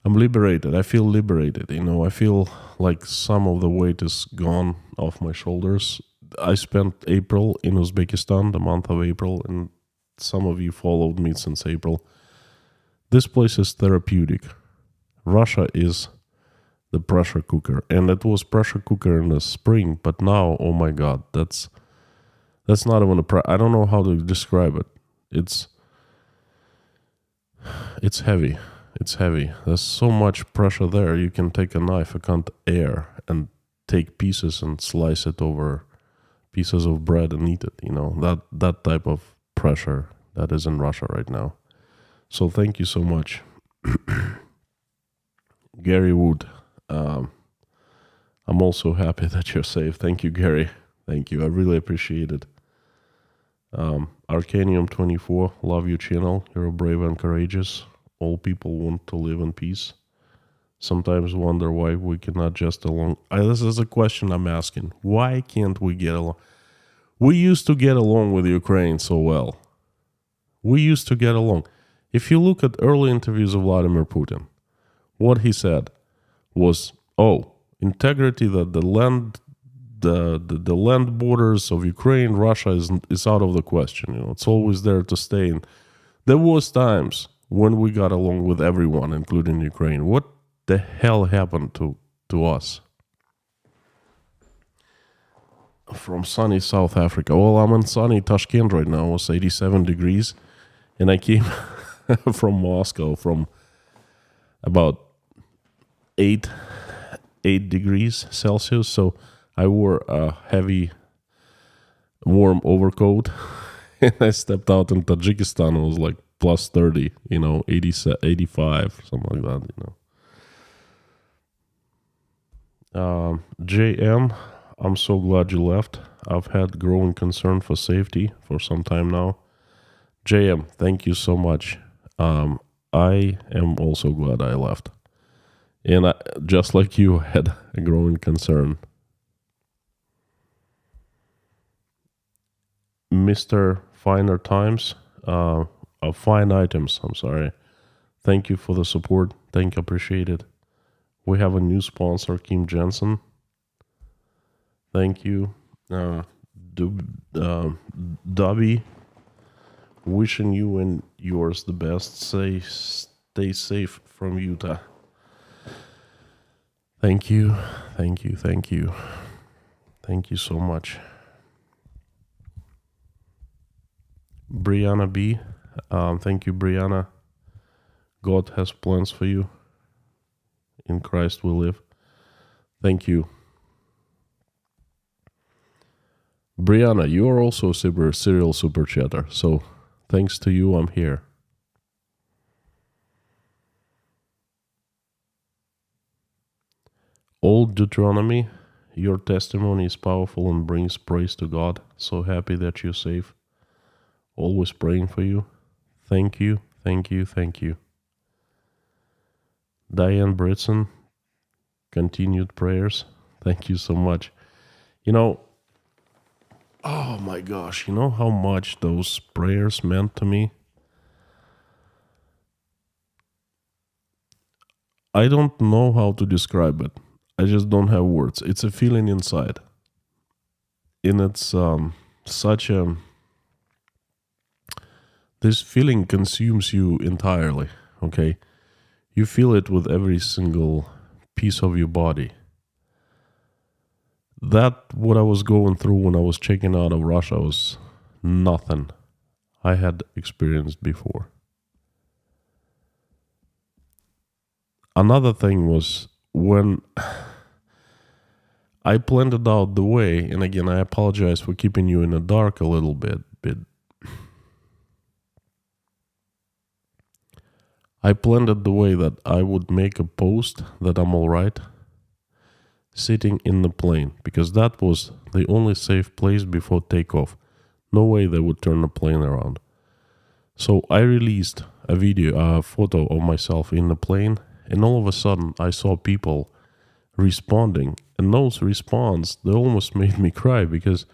I'm liberated. I feel liberated. You know, I feel like some of the weight is gone off my shoulders. I spent April in Uzbekistan, the month of April, and some of you followed me since April. This place is therapeutic. Russia is the pressure cooker, and it was pressure cooker in the spring, but now, oh my God, that's not even I don't know how to describe it. It's heavy. It's heavy. There's so much pressure there. You can take a knife, a can't air, and take pieces and slice it over pieces of bread and eat it. You know, that type of pressure that is in Russia right now. So thank you so much. Gary Wood. I'm also happy that you're safe. Thank you, Gary. Thank you. I really appreciate it. Arcanium24, love your channel. You're brave and courageous. All people want to live in peace. Sometimes wonder why we cannot just along. This is a question I'm asking. Why can't we get along? We used to get along with Ukraine so well. We used to get along. If you look at early interviews of Vladimir Putin, what he said was, integrity, that the land borders of Ukraine, Russia is out of the question. It's always there to stay. And there was times when we got along with everyone, including Ukraine. What the hell happened to us? From sunny South Africa. Well, I'm in sunny Tashkent right now. It's 87 degrees. And I came from Moscow from about 8 degrees Celsius. So I wore a heavy, warm overcoat. And I stepped out in Tajikistan. It was like plus 30, 85, something like that, JM, I'm so glad you left. I've had growing concern for safety for some time now. JM, thank you so much. I am also glad I left. And I, just like you, had a growing concern. Mr. Finer Times, Fine Items, I'm sorry. Thank you for the support. Thank you, appreciate it. We have a new sponsor, Kim Jensen. Thank you. Dobby, wishing you and yours the best. Stay safe from Utah. Thank you, thank you, thank you. Thank you so much. Brianna B, thank you, Brianna. God has plans for you. In Christ we live. Thank you. Brianna, you are also a serial super chatter, so thanks to you, I'm here. Old Deuteronomy, your testimony is powerful and brings praise to God. So happy that you're safe. Always praying for you. Thank you, thank you, thank you. Diane Britson, continued prayers. Thank you so much. Oh my gosh, you know how much those prayers meant to me? I don't know how to describe it. I just don't have words. It's a feeling inside. And it's this feeling consumes you entirely, okay? You feel it with every single piece of your body. That, what I was going through when I was checking out of Russia, was nothing I had experienced before. Another thing was when I planned it out the way, and again, I apologize for keeping you in the dark a little bit. I planned it the way that I would make a post that I'm all right sitting in the plane, because that was the only safe place before takeoff. No way they would turn the plane around. So I released a photo of myself in the plane, and all of a sudden I saw people responding, and those responses, they almost made me cry, because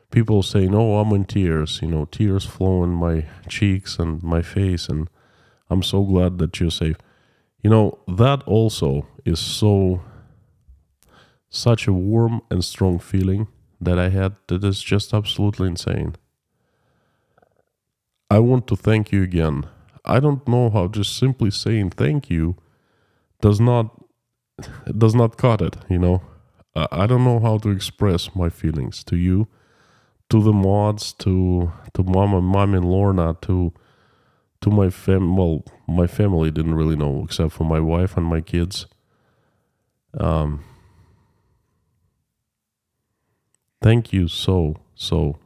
people saying, "Oh, I'm in tears," tears flowing my cheeks and my face, and I'm so glad that you're safe. That also is such a warm and strong feeling that I had that is just absolutely insane. I want to thank you again. I don't know how just simply saying thank you does not cut it, I don't know how to express my feelings to you, to the mods, to mom and Lorna, to my my family didn't really know, except for my wife and my kids. Thank you so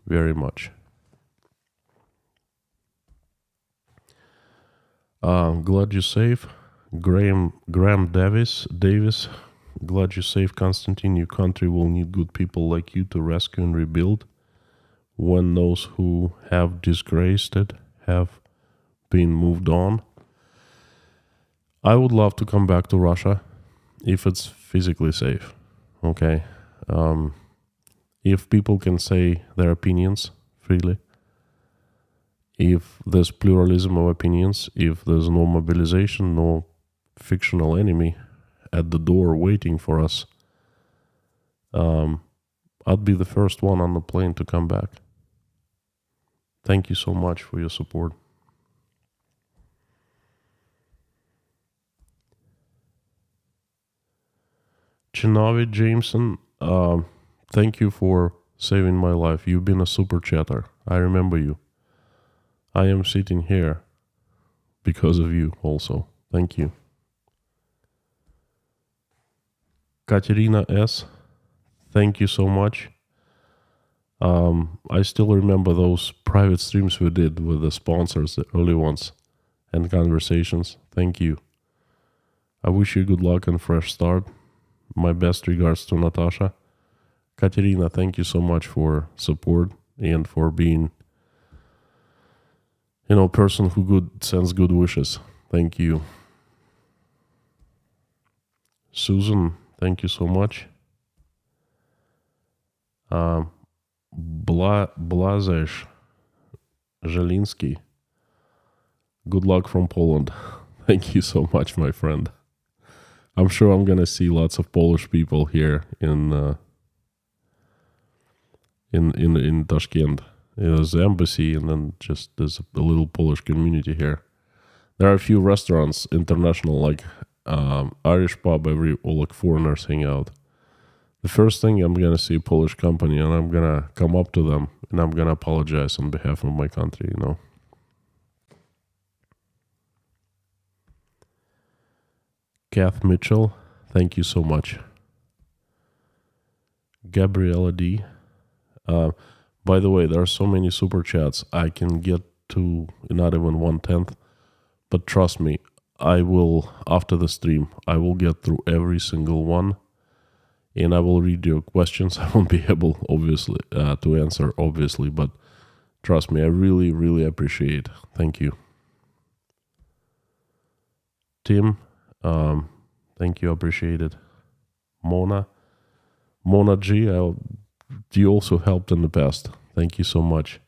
very much. Glad you're safe. Graham Davis, glad you're safe, Constantine. Your country will need good people like you to rescue and rebuild. when those who have disgraced it have been moved on. I would love to come back to Russia if it's physically safe, okay? If people can say their opinions freely, if there's pluralism of opinions, if there's no mobilization, no fictional enemy at the door waiting for us, I'd be the first one on the plane to come back. Thank you so much for your support. Chinavi Jameson, thank you for saving my life. You've been a super chatter. I remember you. I am sitting here because of you also. Thank you. Katerina S., thank you so much. I still remember those private streams we did with the sponsors, the early ones, and conversations. Thank you. I wish you good luck and fresh start. My best regards to Natasha. Katerina, thank you so much for support and for being, person who sends good wishes. Thank you. Susan, thank you so much. Blazes Zelinsky, good luck from Poland. Thank you so much, my friend. I'm sure I'm gonna see lots of Polish people here in Tashkent. There's the embassy, and then just there's a little Polish community here. There are a few restaurants, international, like Irish pub, all like foreigners hang out. The first thing, I'm gonna see a Polish company, and I'm gonna come up to them, and I'm gonna apologize on behalf of my country, Kath Mitchell, thank you so much. Gabriella D. By the way, there are so many super chats. I can get to not even 1/10, but trust me, I will, after the stream, I will get through every single one, and I will read your questions. I won't be able, obviously, to answer, obviously, but trust me, I really, really appreciate it. Thank you. Tim, thank you, appreciate it. Mona G, you also helped in the past. Thank you so much.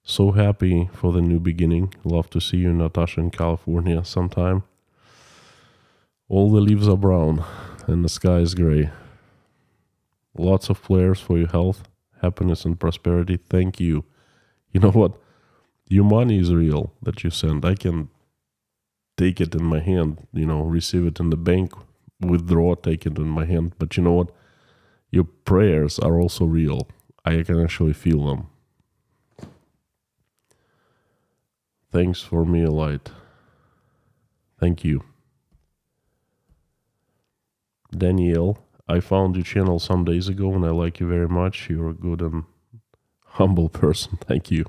So happy for the new beginning. Love to see you, Natasha, in California sometime. All the leaves are brown and the sky is gray. Lots of prayers for your health, happiness, and prosperity. Thank you. You know what? Your money is real that you send. I can take it in my hand, receive it in the bank, withdraw, take it in my hand. But you know what? Your prayers are also real. I can actually feel them. Thanks for me a light. Thank you. Danielle, I found your channel some days ago and I like you very much. You're a good and humble person. Thank you.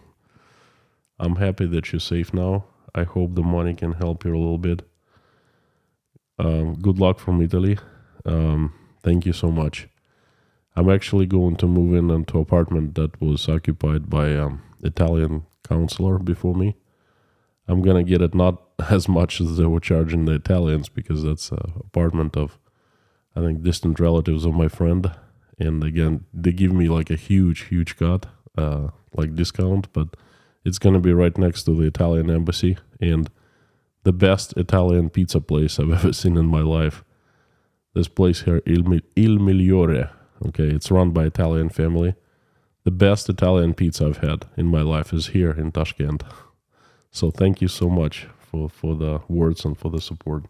I'm happy that you're safe now. I hope the money can help you a little bit. Good luck from Italy. Thank you so much. I'm actually going to move into an apartment that was occupied by Italian counselor before me. I'm going to get it not as much as they were charging the Italians, because that's an apartment of, I think, distant relatives of my friend. And again, they give me like a huge cut, like discount, but it's going to be right next to the Italian embassy and the best Italian pizza place I've ever seen in my life. This place here, Il Migliore. Okay, it's run by Italian family. The best Italian pizza I've had in my life is here in Tashkent. So thank you so much for the words and for the support.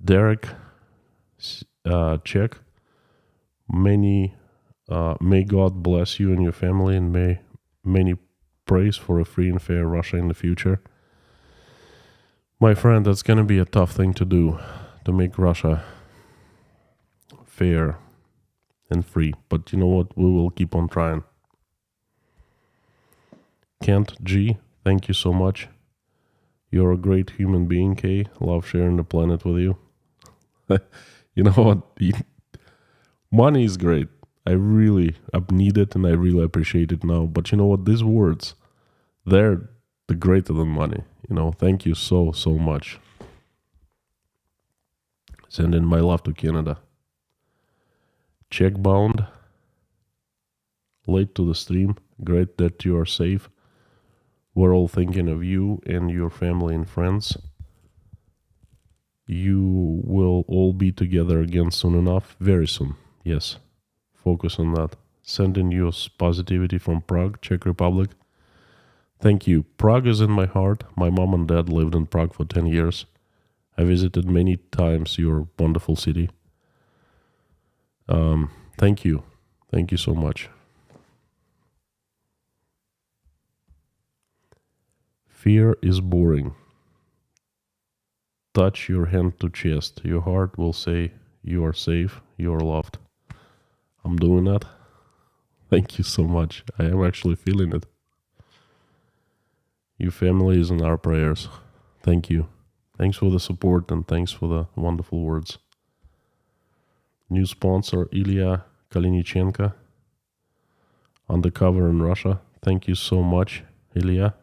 Derek, check. May God bless you and your family, and may many praise for a free and fair Russia in the future. My friend, that's going to be a tough thing to do, to make Russia fair and free. But you know what? We will keep on trying. Kent G, thank you so much. You're a great human being, Kay. Love sharing the planet with you. You know what? Money is great. I really need it, and I really appreciate it now. But you know what? These words, they're the greater than money. Thank you so much. Sending my love to Canada. Check bound. Late to the stream. Great that you are safe. We're all thinking of you and your family and friends. You will all be together again soon enough. Very soon. Yes. Focus on that. Sending you positivity from Prague, Czech Republic. Thank you. Prague is in my heart. My mom and dad lived in Prague for 10 years. I visited many times your wonderful city. Thank you. Thank you so much. Fear is boring. Touch your hand to chest. Your heart will say you are safe, you are loved. I'm doing that. Thank you so much. I am actually feeling it. Your family is in our prayers. Thank you. Thanks for the support and thanks for the wonderful words. New sponsor, Ilya Kalinichenko. Undercover in Russia. Thank you so much, Ilya.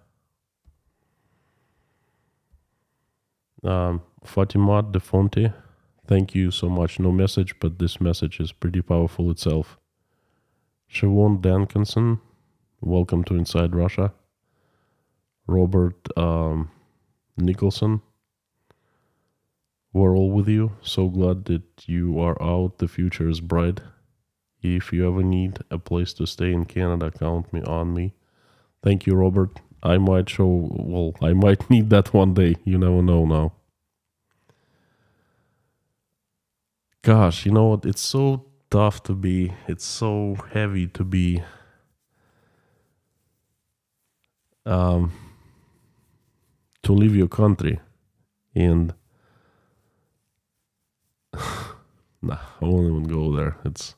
Fatima De Fonte. Thank you so much. No message, but this message is pretty powerful itself. Siobhan Dankinson. Welcome to Inside Russia. Robert Nicholson. We're all with you. So glad that you are out. The future is bright. If you ever need a place to stay in Canada, count on me. Thank you, Robert. I might need that one day. You never know now. Gosh, you know what? It's so tough to be. It's so heavy to be. To leave your country. And nah, I won't even go there. It's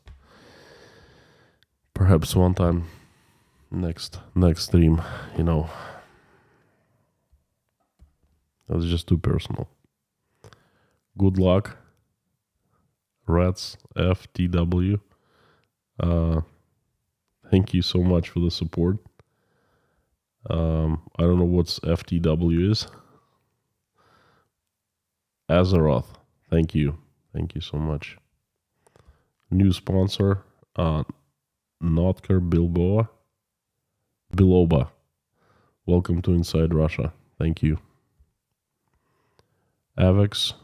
perhaps one time next stream, That's just too personal. Good luck. Rats FTW. Thank you so much for the support. I don't know what's FTW is. Azeroth. Thank you. Thank you so much. New sponsor, Notker Biloba. Welcome to Inside Russia. Thank you. Avex,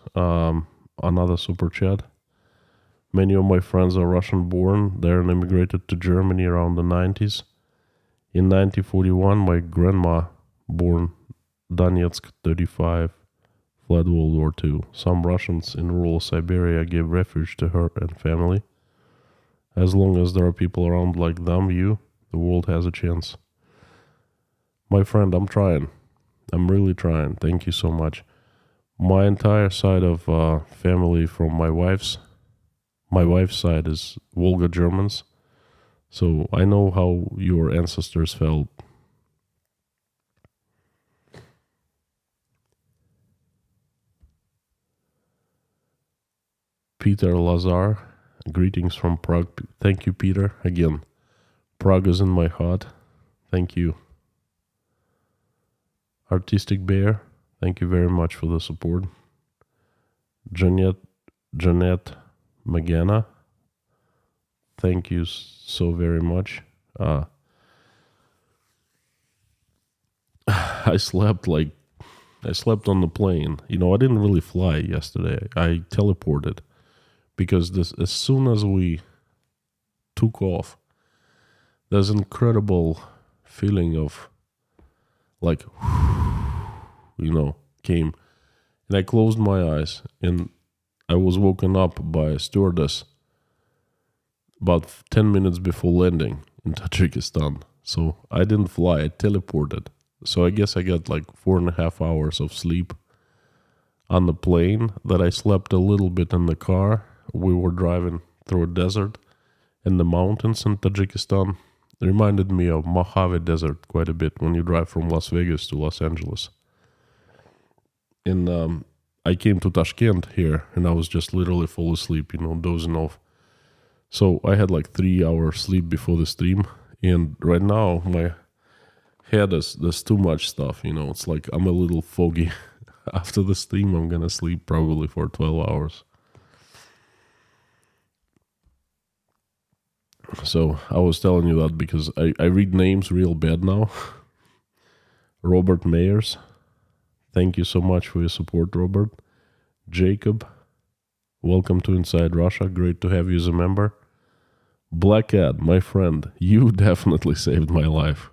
another super chat. Many of my friends are Russian born. They immigrated to Germany around the 90s. In 1941, my grandma, born Donetsk 35, fled World War II. Some Russians in rural Siberia gave refuge to her and family. As long as there are people around like them, the world has a chance. My friend, I'm trying. I'm really trying. Thank you so much. My entire side of family from my wife's side is Volga Germans. So I know how your ancestors felt. Peter Lazar, greetings from Prague. Thank you, Peter. Again, Prague is in my heart. Thank you. Artistic Bear, thank you very much for the support. Jeanette Magana, thank you so very much. I slept on the plane. I didn't really fly yesterday. I teleported because as soon as we took off, there's an incredible feeling of came, and I closed my eyes and I was woken up by a stewardess about 10 minutes before landing in Tajikistan. So I didn't fly, I teleported. So I guess I got 4.5 hours of sleep on the plane, that I slept a little bit in the car. We were driving through a desert and the mountains in Tajikistan. It reminded me of Mojave Desert quite a bit when you drive from Las Vegas to Los Angeles. And I came to Tashkent here and I was just literally full asleep, dozing off. So I had like 3 hours sleep before the stream, and right now my head there's too much stuff, you know. It's like I'm a little foggy. After the stream, I'm gonna sleep probably for 12 hours. So I was telling you that because I read names real bad now. Robert Mayers, thank you so much for your support, Robert. Jacob, welcome to Inside Russia. Great to have you as a member. Black Cat, my friend, you definitely saved my life.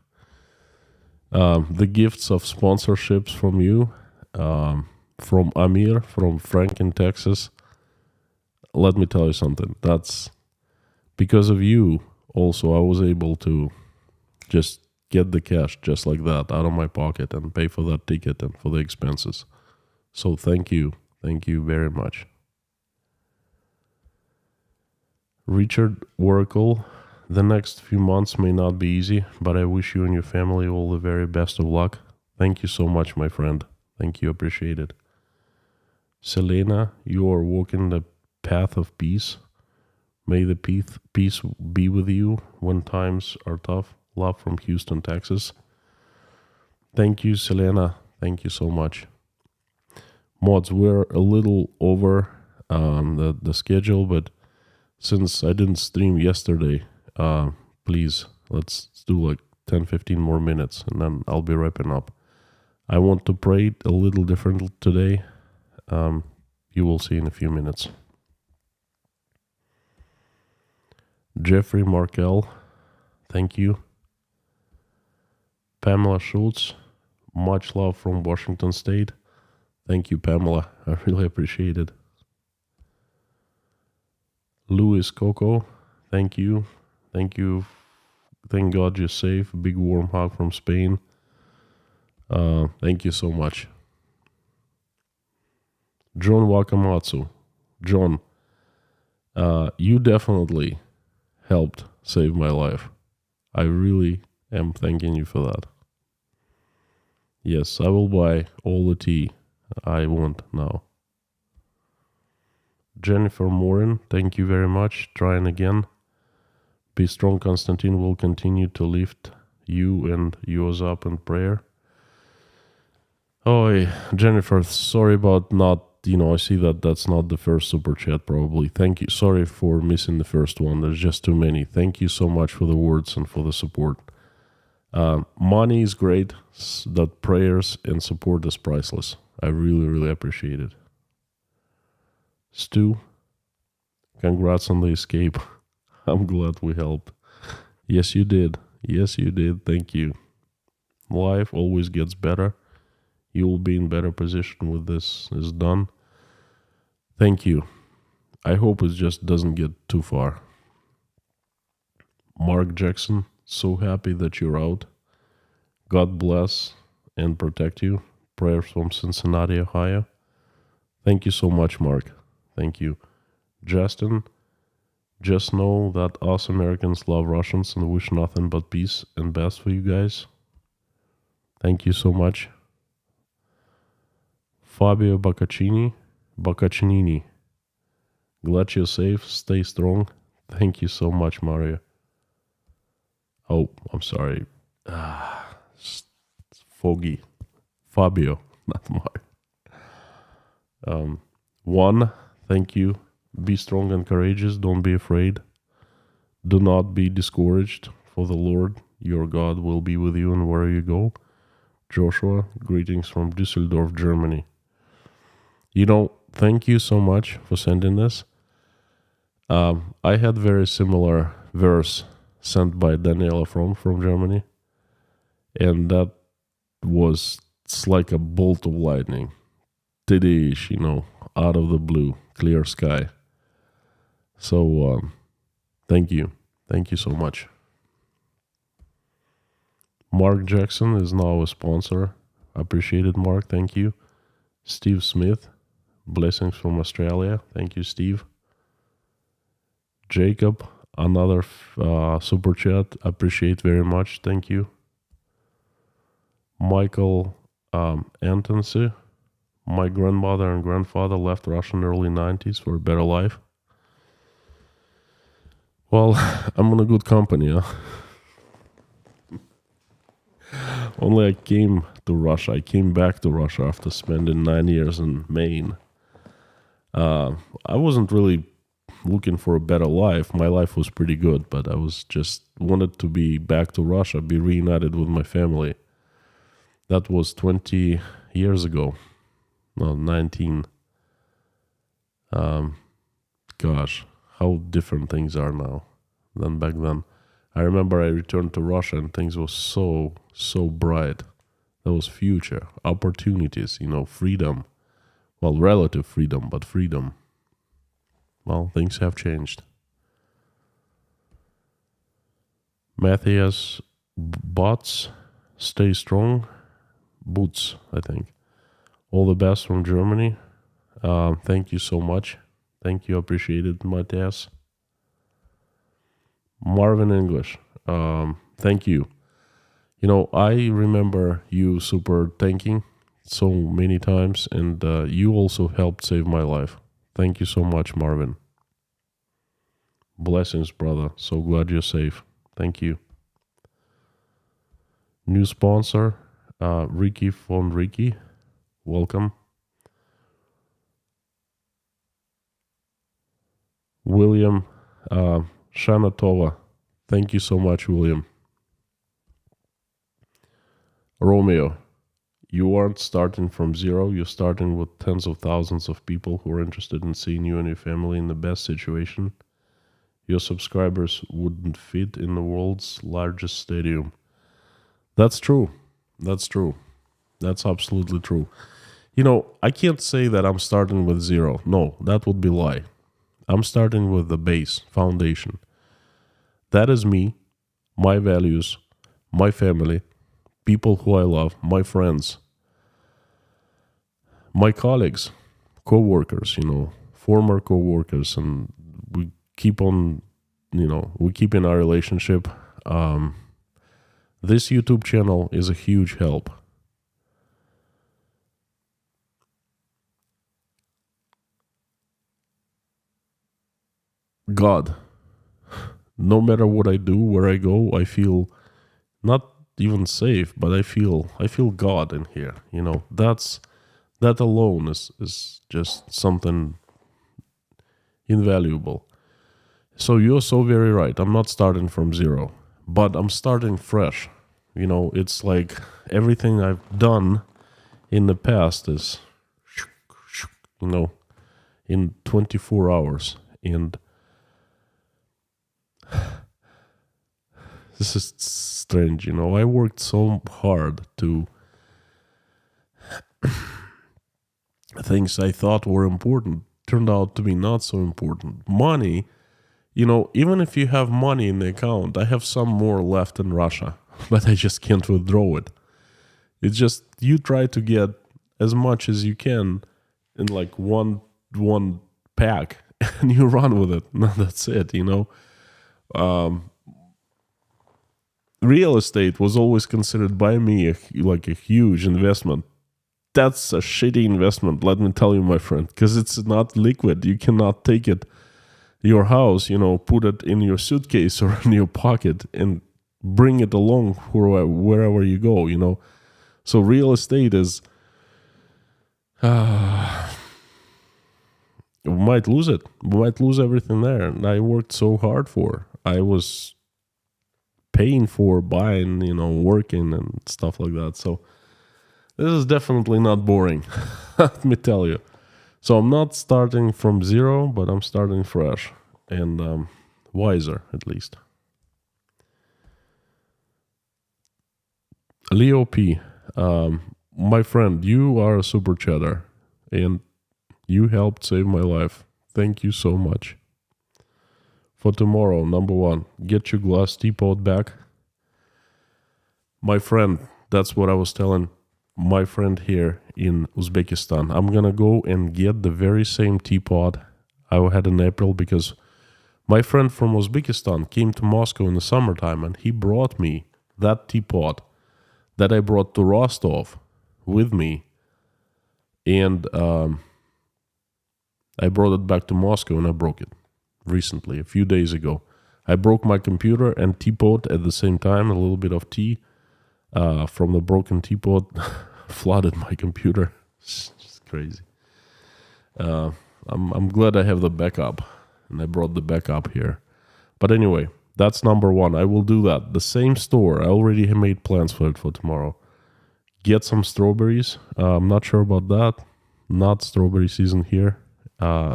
The gifts of sponsorships from you, from Amir, from Frank in Texas. Let me tell you something. That's because of you. Also, I was able to just get the cash just like that out of my pocket and pay for that ticket and for the expenses. So thank you. Thank you very much. Richard Oracle, the next few months may not be easy, but I wish you and your family all the very best of luck. Thank you so much, my friend. Thank you. Appreciate it. Selena, you are walking the path of peace. May the peace be with you when times are tough. Love from Houston, Texas. Thank you, Selena. Thank you so much. Mods, we're a little over the schedule, but since I didn't stream yesterday, please, let's do like 10-15 more minutes and then I'll be wrapping up. I want to pray a little different today. You will see in a few minutes. Jeffrey Markel, thank you. Pamela Schultz, much love from Washington State. Thank you, Pamela. I really appreciate it. Luis Coco, thank you. Thank you. Thank God you're safe. Big warm hug from Spain. Thank you so much. John Wakamatsu. John, you definitely helped save my life. I really am thanking you for that. Yes, I will buy all the tea I want now. Jennifer Morin, thank you very much. Trying again. Be strong, Konstantin will continue to lift you and yours up in prayer. Oh, Jennifer, sorry about not, I see that that's not the first super chat probably. Thank you. Sorry for missing the first one. There's just too many. Thank you so much for the words and for the support. Money is great. That prayers and support is priceless. I really, really appreciate it. Stu, congrats on the escape. I'm glad we helped. Yes, you did. Yes, you did. Thank you. Life always gets better. You will be in better position when this is done. Thank you. I hope it just doesn't get too far. Mark Jackson, so happy that you're out. God bless and protect you. Prayers from Cincinnati, Ohio. Thank you so much, Mark. Thank you. Justin, just know that us Americans love Russians and wish nothing but peace and best for you guys. Thank you so much. Fabio Boccaccini, glad you're safe. Stay strong. Thank you so much, Mario. Oh, I'm sorry. It's foggy. Fabio, not Mario. One, thank you. Be strong and courageous. Don't be afraid. Do not be discouraged, for the Lord your God will be with you and where you go. Joshua, greetings from Düsseldorf, Germany. Thank you so much for sending this. I had very similar verse sent by Daniela from Germany. And that was, it's like a bolt of lightning. Tidish, out of the blue, clear sky. So, thank you. Thank you so much. Mark Jackson is now a sponsor. Appreciate it, Mark. Thank you. Steve Smith, blessings from Australia. Thank you, Steve. Jacob, another super chat. Appreciate very much. Thank you. Michael Antonsi, my grandmother and grandfather left Russia in the early 90s for a better life. Well, I'm in a good company. Huh? Only I came to Russia. I came back to Russia after spending 9 years in Maine. I wasn't really looking for a better life. My life was pretty good, but I was just wanted to be back to Russia, be reunited with my family. That was 20 years ago. No, 19. Gosh, how different things are now than back then. I remember I returned to Russia and things were so bright. There was future, opportunities, freedom. Well, relative freedom, but freedom. Well, things have changed. Matthias Bots, stay strong. Boots, I think. All the best from Germany. Thank you so much. Thank you, appreciate it, Matthias. Marvin English, thank you. I remember you super thanking so many times, and you also helped save my life. Thank you so much, Marvin. Blessings, brother. So glad you're safe. Thank you. New sponsor, Ricky von Ricky. Welcome. William Shanatova. Thank you so much, William. Romeo, you aren't starting from zero. You're starting with tens of thousands of people who are interested in seeing you and your family in the best situation. Your subscribers wouldn't fit in the world's largest stadium. That's true. That's true. That's absolutely true. I can't say that I'm starting with zero. No, that would be a lie. I'm starting with the base, foundation. That is me, my values, my family, people who I love, my friends, my colleagues, co-workers, former co-workers, and we keep on, we keep in our relationship. This YouTube channel is a huge help. God, no matter what I do, where I go, I feel not even safe, but I feel God in here. That alone is just something invaluable. So you're so very right. I'm not starting from zero, but I'm starting fresh. It's like everything I've done in the past is, in 24 hours. And this is strange, I worked so hard to things I thought were important turned out to be not so important. Money, even if you have money in the account, I have some more left in Russia, but I just can't withdraw it. It's just you try to get as much as you can in like one pack and you run with it. No, that's it, Real estate was always considered by me like a huge investment. That's a shitty investment, let me tell you, my friend, because it's not liquid. You cannot take it, your house, put it in your suitcase or in your pocket and bring it along wherever you go, So real estate is, we might lose it. We might lose everything there. And I worked so hard for. I was paying for buying, working and stuff like that. So this is definitely not boring, let me tell you. So I'm not starting from zero, but I'm starting fresh and wiser, at least. Leo P, my friend, you are a super chatter, and you helped save my life. Thank you so much. For tomorrow, number one, get your glass teapot back. My friend, that's what I was telling my friend here in Uzbekistan. I'm gonna go and get the very same teapot I had in April, because my friend from Uzbekistan came to Moscow in the summertime and he brought me that teapot that I brought to Rostov with me. And I brought it back to Moscow and I broke it recently, a few days ago. I broke my computer and teapot at the same time. A little bit of tea from the broken teapot flooded my computer. It's just crazy. I'm glad I have the backup, and I brought the backup here. But anyway, that's number one. I will do that. The same store. I already have made plans for it for tomorrow. Get some strawberries. I'm not sure about that. Not strawberry season here.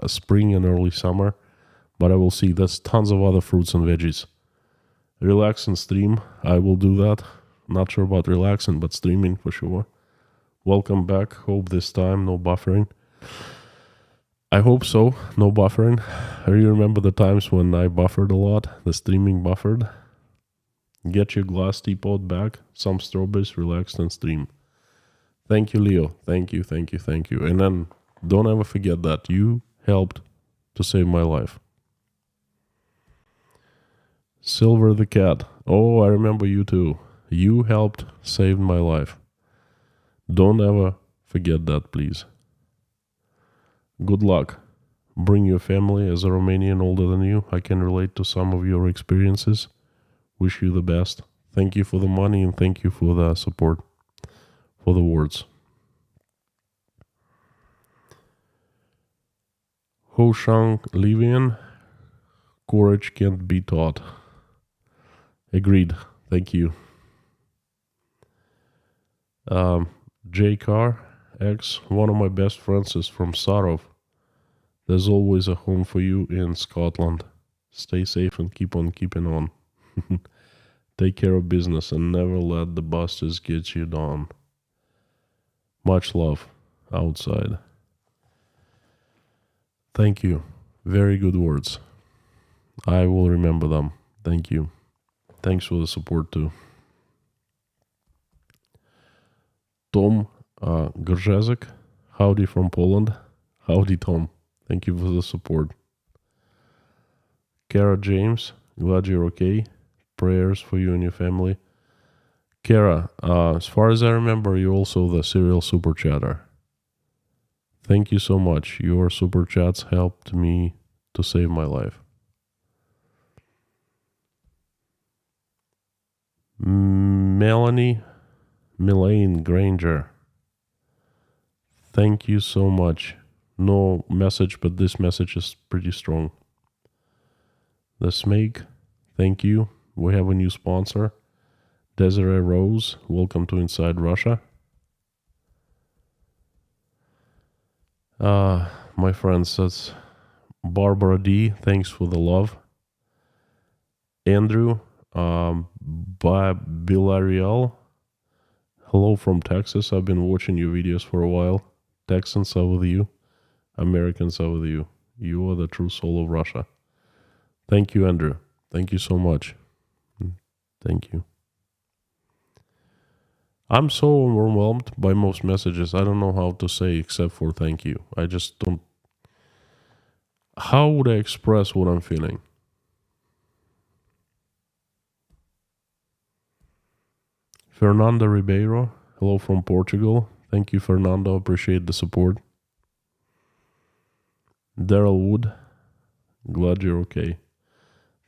Spring and early summer. But I will see. There's tons of other fruits and veggies. Relax and stream. I will do that. Not sure about relaxing, but streaming for sure. Welcome back. Hope this time no buffering. I hope so. No buffering. I remember the times when I buffered a lot. The streaming buffered. Get your glass teapot back. Some strawberries, relaxed and stream. Thank you, Leo. Thank you, thank you, thank you. And then don't ever forget that you helped to save my life. Silver the cat. Oh, I remember you too. You helped save my life. Don't ever forget that, please. Good luck. Bring your family. As a Romanian older than you, I can relate to some of your experiences. Wish you the best. Thank you for the money and thank you for the support, for the words. Ho Shang Livian, courage can't be taught. Agreed. Thank you. J Car X, one of my best friends is from Sarov. There's always a home for you in Scotland. Stay safe and keep on keeping on. Take care of business and never let the bastards get you down. Much love outside. Thank you. Very good words. I will remember them. Thank you. Thanks for the support too. Tom Grzezek, howdy from Poland. Howdy, Tom. Thank you for the support. Kara James, glad you're okay. Prayers for you and your family. Kara, as far as I remember, you're also the serial super chatter. Thank you so much. Your super chats helped me to save my life. Melanie Melaine Granger. Thank you so much. No message, but this message is pretty strong. The Smake, thank you. We have a new sponsor. Desiree Rose, welcome to Inside Russia. My friends, that's Barbara D, thanks for the love. Andrew Bilarial, hello from Texas. I've been watching your videos for a while. Texans are with you. Americans are with you. You are the true soul of Russia. Thank you, Andrew. Thank you so much. Thank you. I'm so overwhelmed by most messages. I don't know how to say except for thank you. I just don't. How would I express what I'm feeling? Fernando Ribeiro, hello from Portugal. Thank you, Fernando. Appreciate the support. Daryl Wood, glad you're okay.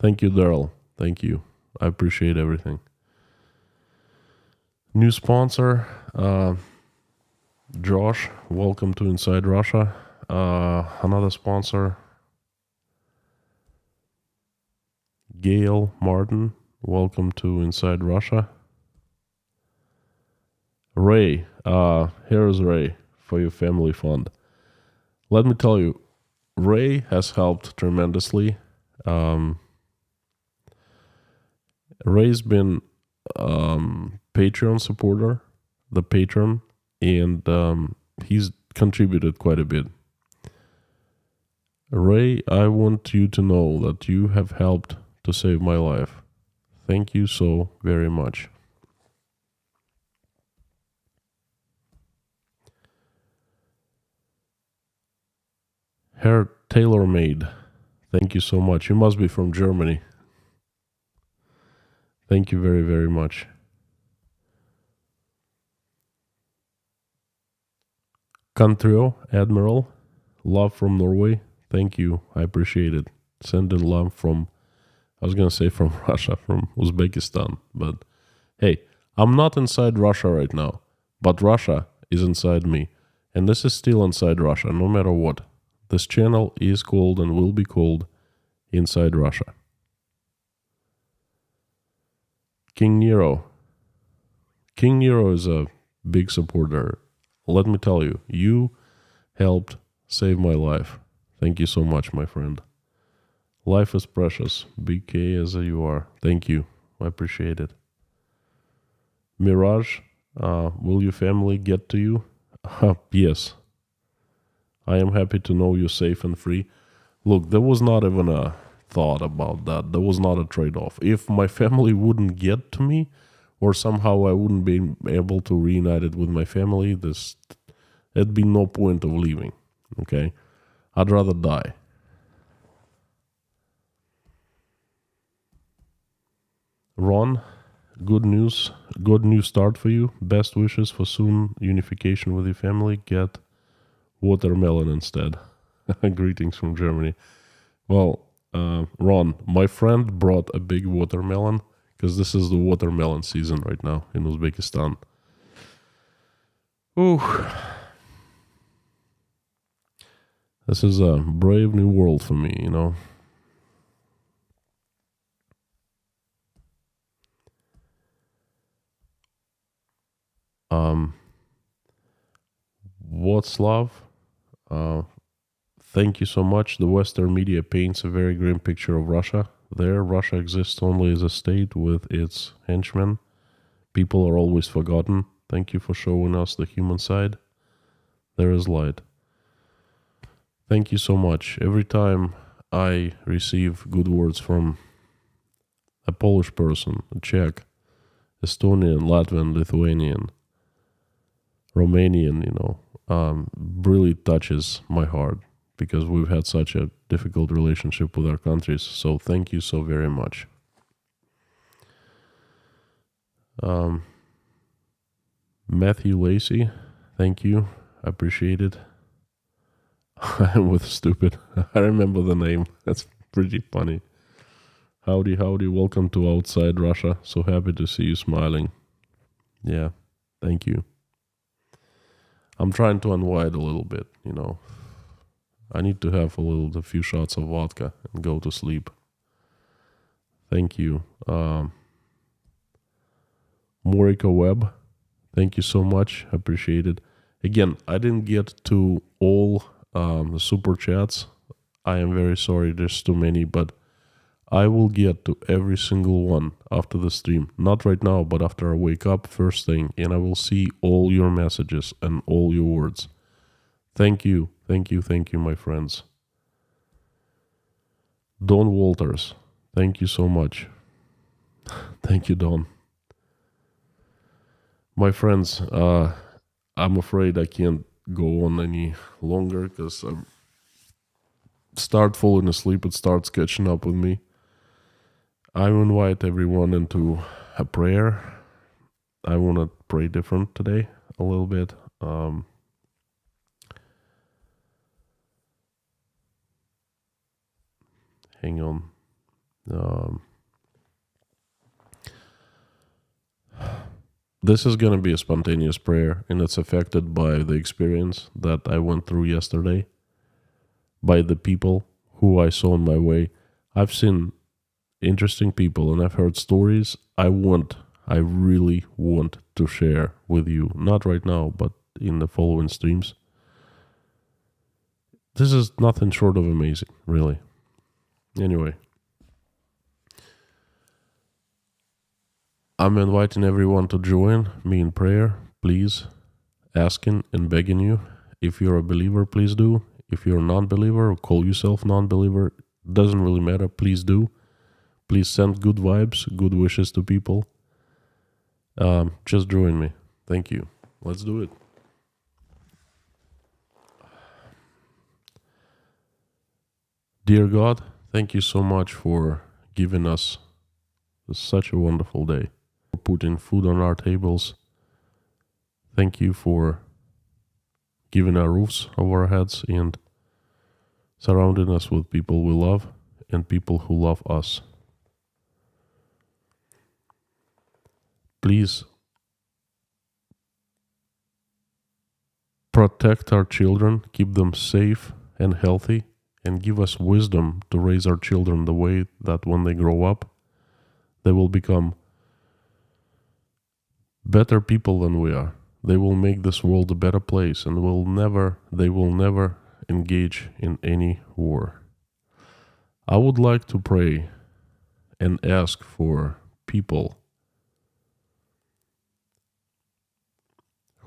Thank you, Daryl. Thank you. I appreciate everything. New sponsor, Josh, welcome to Inside Russia. Another sponsor, Gail Martin, welcome to Inside Russia. Ray, here's Ray for your family fund. Let me tell you, Ray has helped tremendously. Ray's been Patreon supporter, the patron, and he's contributed quite a bit. Ray, I want you to know that you have helped to save my life. Thank you so very much. Hair tailor-made. Thank you so much. You must be from Germany. Thank you very, very much. Contrio, Admiral, love from Norway. Thank you. I appreciate it. Sending love from I was going to say from Russia, from Uzbekistan. But hey, I'm not inside Russia right now, but Russia is inside me. And this is still inside Russia, no matter what. This channel is called and will be called Inside Russia. King Nero. King Nero is a big supporter. Let me tell you, you helped save my life. Thank you so much, my friend. Life is precious. BK as you are. Thank you. I appreciate it. Mirage, will your family get to you? Yes. I am happy to know you're safe and free. Look, there was not even a thought about that. There was not a trade-off. If my family wouldn't get to me, or somehow I wouldn't be able to reunite it with my family, there'd be no point of leaving. Okay? I'd rather die. Ron, good news. Good news start for you. Best wishes for soon unification with your family. Get watermelon instead. Greetings from Germany. Well, Ron, my friend brought a big watermelon because this is the watermelon season right now in Uzbekistan. Ooh. This is a brave new world for me, you know. What's love? Thank you so much. The Western media paints a very grim picture of Russia. There, Russia exists only as a state with its henchmen. People are always forgotten. Thank you for showing us the human side. There is light. Thank you so much. Every time I receive good words from a Polish person, a Czech, Estonian, Latvian, Lithuanian, Romanian, you know, really touches my heart because we've had such a difficult relationship with our countries. So thank you so very much. Matthew Lacey, thank you. I appreciate it. I'm with stupid. I remember the name. That's pretty funny. Howdy, howdy. Welcome to Outside Russia. So happy to see you smiling. Yeah, thank you. I'm trying to unwind a little bit, you know. I need to have a few shots of vodka and go to sleep. Thank you. Morika Webb, thank you so much. I appreciate it. Again, I didn't get to all the super chats. I am very sorry, there's too many, but I will get to every single one after the stream. Not right now, but after I wake up first thing, and I will see all your messages and all your words. Thank you, thank you, thank you, my friends. Don Walters, thank you so much. Thank you, Don. My friends, I'm afraid I can't go on any longer because I start falling asleep. It starts catching up with me. I invite everyone into a prayer. I want to pray different today a little bit. Hang on. This is going to be a spontaneous prayer, and it's affected by the experience that I went through yesterday, by the people who I saw on my way. I've seen interesting people, and I've heard stories I really want to share with you. Not right now, but in the following streams. This is nothing short of amazing, really. Anyway. I'm inviting everyone to join me in prayer, please, asking and begging you. If you're a believer, please do. If you're a non-believer or call yourself non-believer, doesn't really matter, please do. Please send good vibes, good wishes to people. Just join me. Thank you. Let's do it. Dear God, thank you so much for giving us such a wonderful day. For putting food on our tables. Thank you for giving our roofs over our heads and surrounding us with people we love and people who love us. Please protect our children, keep them safe and healthy, and give us wisdom to raise our children the way that when they grow up, they will become better people than we are. They will make this world a better place, and they will never engage in any war. I would like to pray and ask for people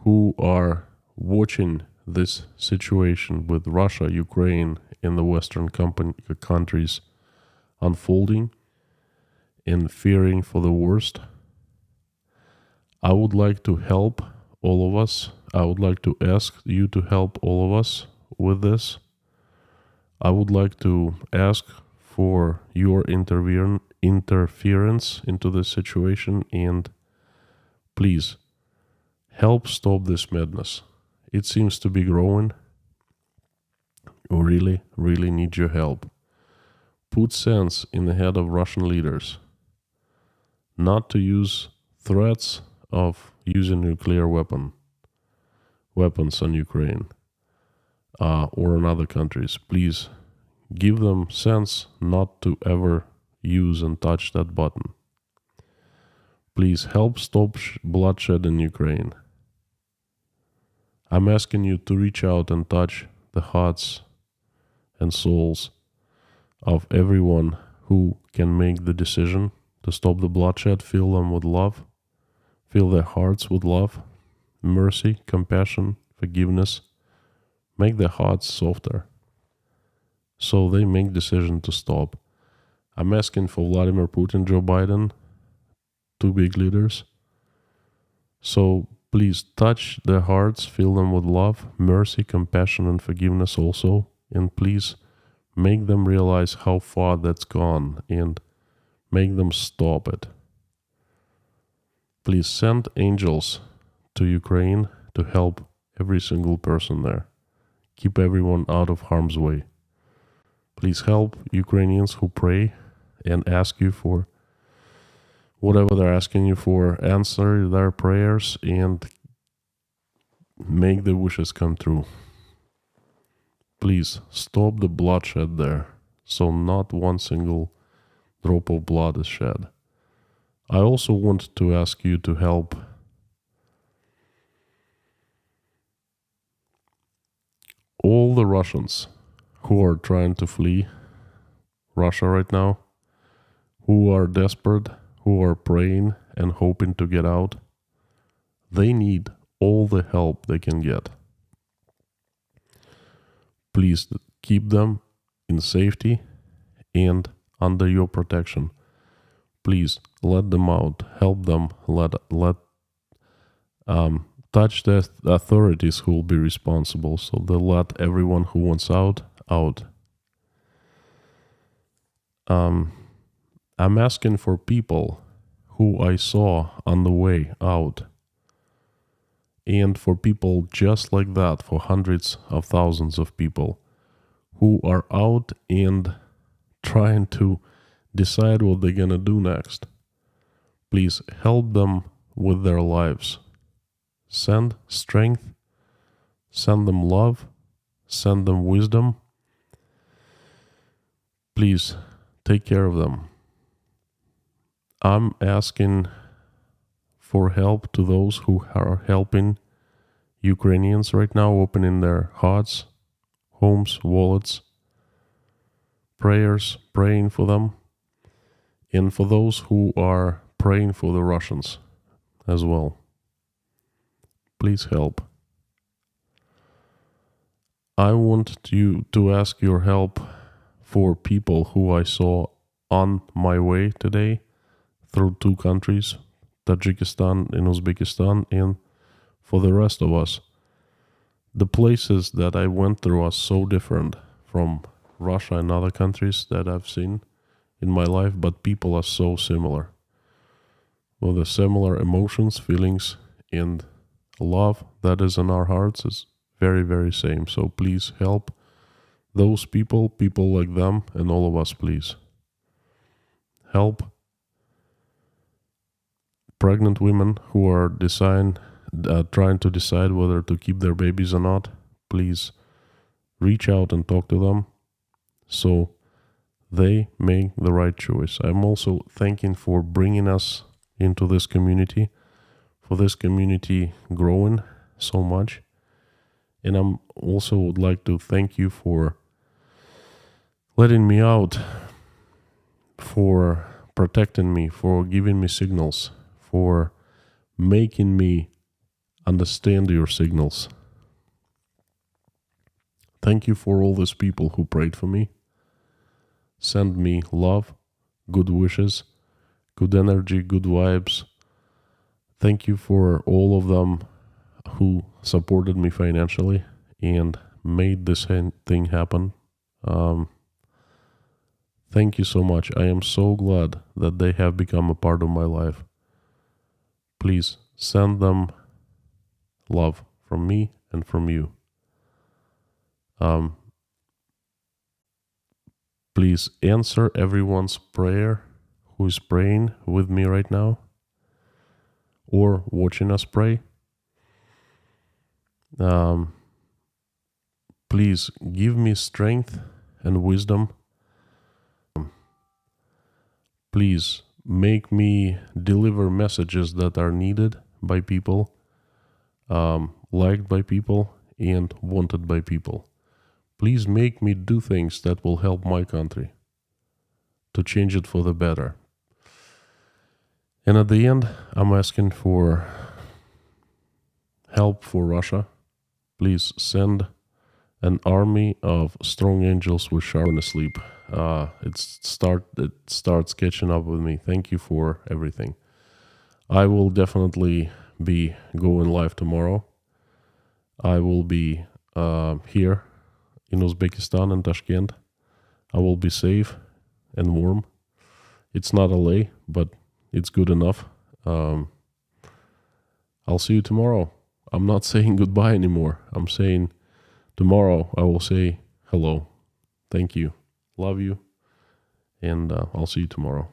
who are watching this situation with Russia, Ukraine, and the Western countries unfolding and fearing for the worst. I would like to help all of us. I would like to ask you to help all of us with this. I would like to ask for your interference into this situation, and please help stop this madness. It seems to be growing. We really, really need your help. Put sense in the head of Russian leaders not to use threats of using nuclear weapons on Ukraine or in other countries. Please give them sense not to ever use and touch that button. Please help stop bloodshed in Ukraine. I'm asking you to reach out and touch the hearts and souls of everyone who can make the decision to stop the bloodshed. Fill them with love. Fill their hearts with love, mercy, compassion, forgiveness. Make their hearts softer so they make decision to stop. I'm asking for Vladimir Putin, Joe Biden, two big leaders. So please touch their hearts, fill them with love, mercy, compassion, and forgiveness also. And please make them realize how far that's gone and make them stop it. Please send angels to Ukraine to help every single person there. Keep everyone out of harm's way. Please help Ukrainians who pray and ask you for whatever they're asking you for. Answer their prayers and make their wishes come true. Please stop the bloodshed there, so not one single drop of blood is shed. I also want to ask you to help all the Russians who are trying to flee Russia right now, who are desperate, who are praying and hoping to get out. They need all the help they can get. Please keep them in safety and under your protection. Please let them out, help them, touch the authorities who will be responsible, so they'll let everyone who wants out. I'm asking for people who I saw on the way out, and for people just like that, for hundreds of thousands of people who are out and trying to decide what they're gonna do next. Please help them with their lives. Send strength, send them love, send them wisdom. Please take care of them. I'm asking for help to those who are helping Ukrainians right now, opening their hearts, homes, wallets, praying for them, and for those who are praying for the Russians as well. Please help. I want you to ask your help for people who I saw on my way today through two countries, Tajikistan and Uzbekistan, and for the rest of us. The places that I went through are so different from Russia and other countries that I've seen in my life, but people are so similar. With the similar emotions, feelings, and love that is in our hearts is very, very same. So please help those people like them, and all of us, please. Help pregnant women who are trying to decide whether to keep their babies or not, please reach out and talk to them so they make the right choice. I'm also thanking for bringing us into this community, for this community growing so much. And I'm also would like to thank you for letting me out, for protecting me, for giving me signals, for making me understand your signals. Thank you for all these people who prayed for me, send me love, good wishes, good energy, good vibes. Thank you for all of them who supported me financially and made this thing happen. Thank you so much. I am so glad that they have become a part of my life. Please send them love from me and from you. Please answer everyone's prayer who is praying with me right now or watching us pray. Please give me strength and wisdom. Please make me deliver messages that are needed by people, liked by people, and wanted by people. Please make me do things that will help my country to change it for the better. And at the end, I'm asking for help for Russia. Please send an army of strong angels with sharp asleep. It starts catching up with me. Thank you for everything. I will definitely be going live tomorrow. I will be here in Uzbekistan and Tashkent. I will be safe and warm. It's not LA, but it's good enough. I'll see you tomorrow. I'm not saying goodbye anymore. I'm saying tomorrow I will say hello. Thank you. Love you. And I'll see you tomorrow.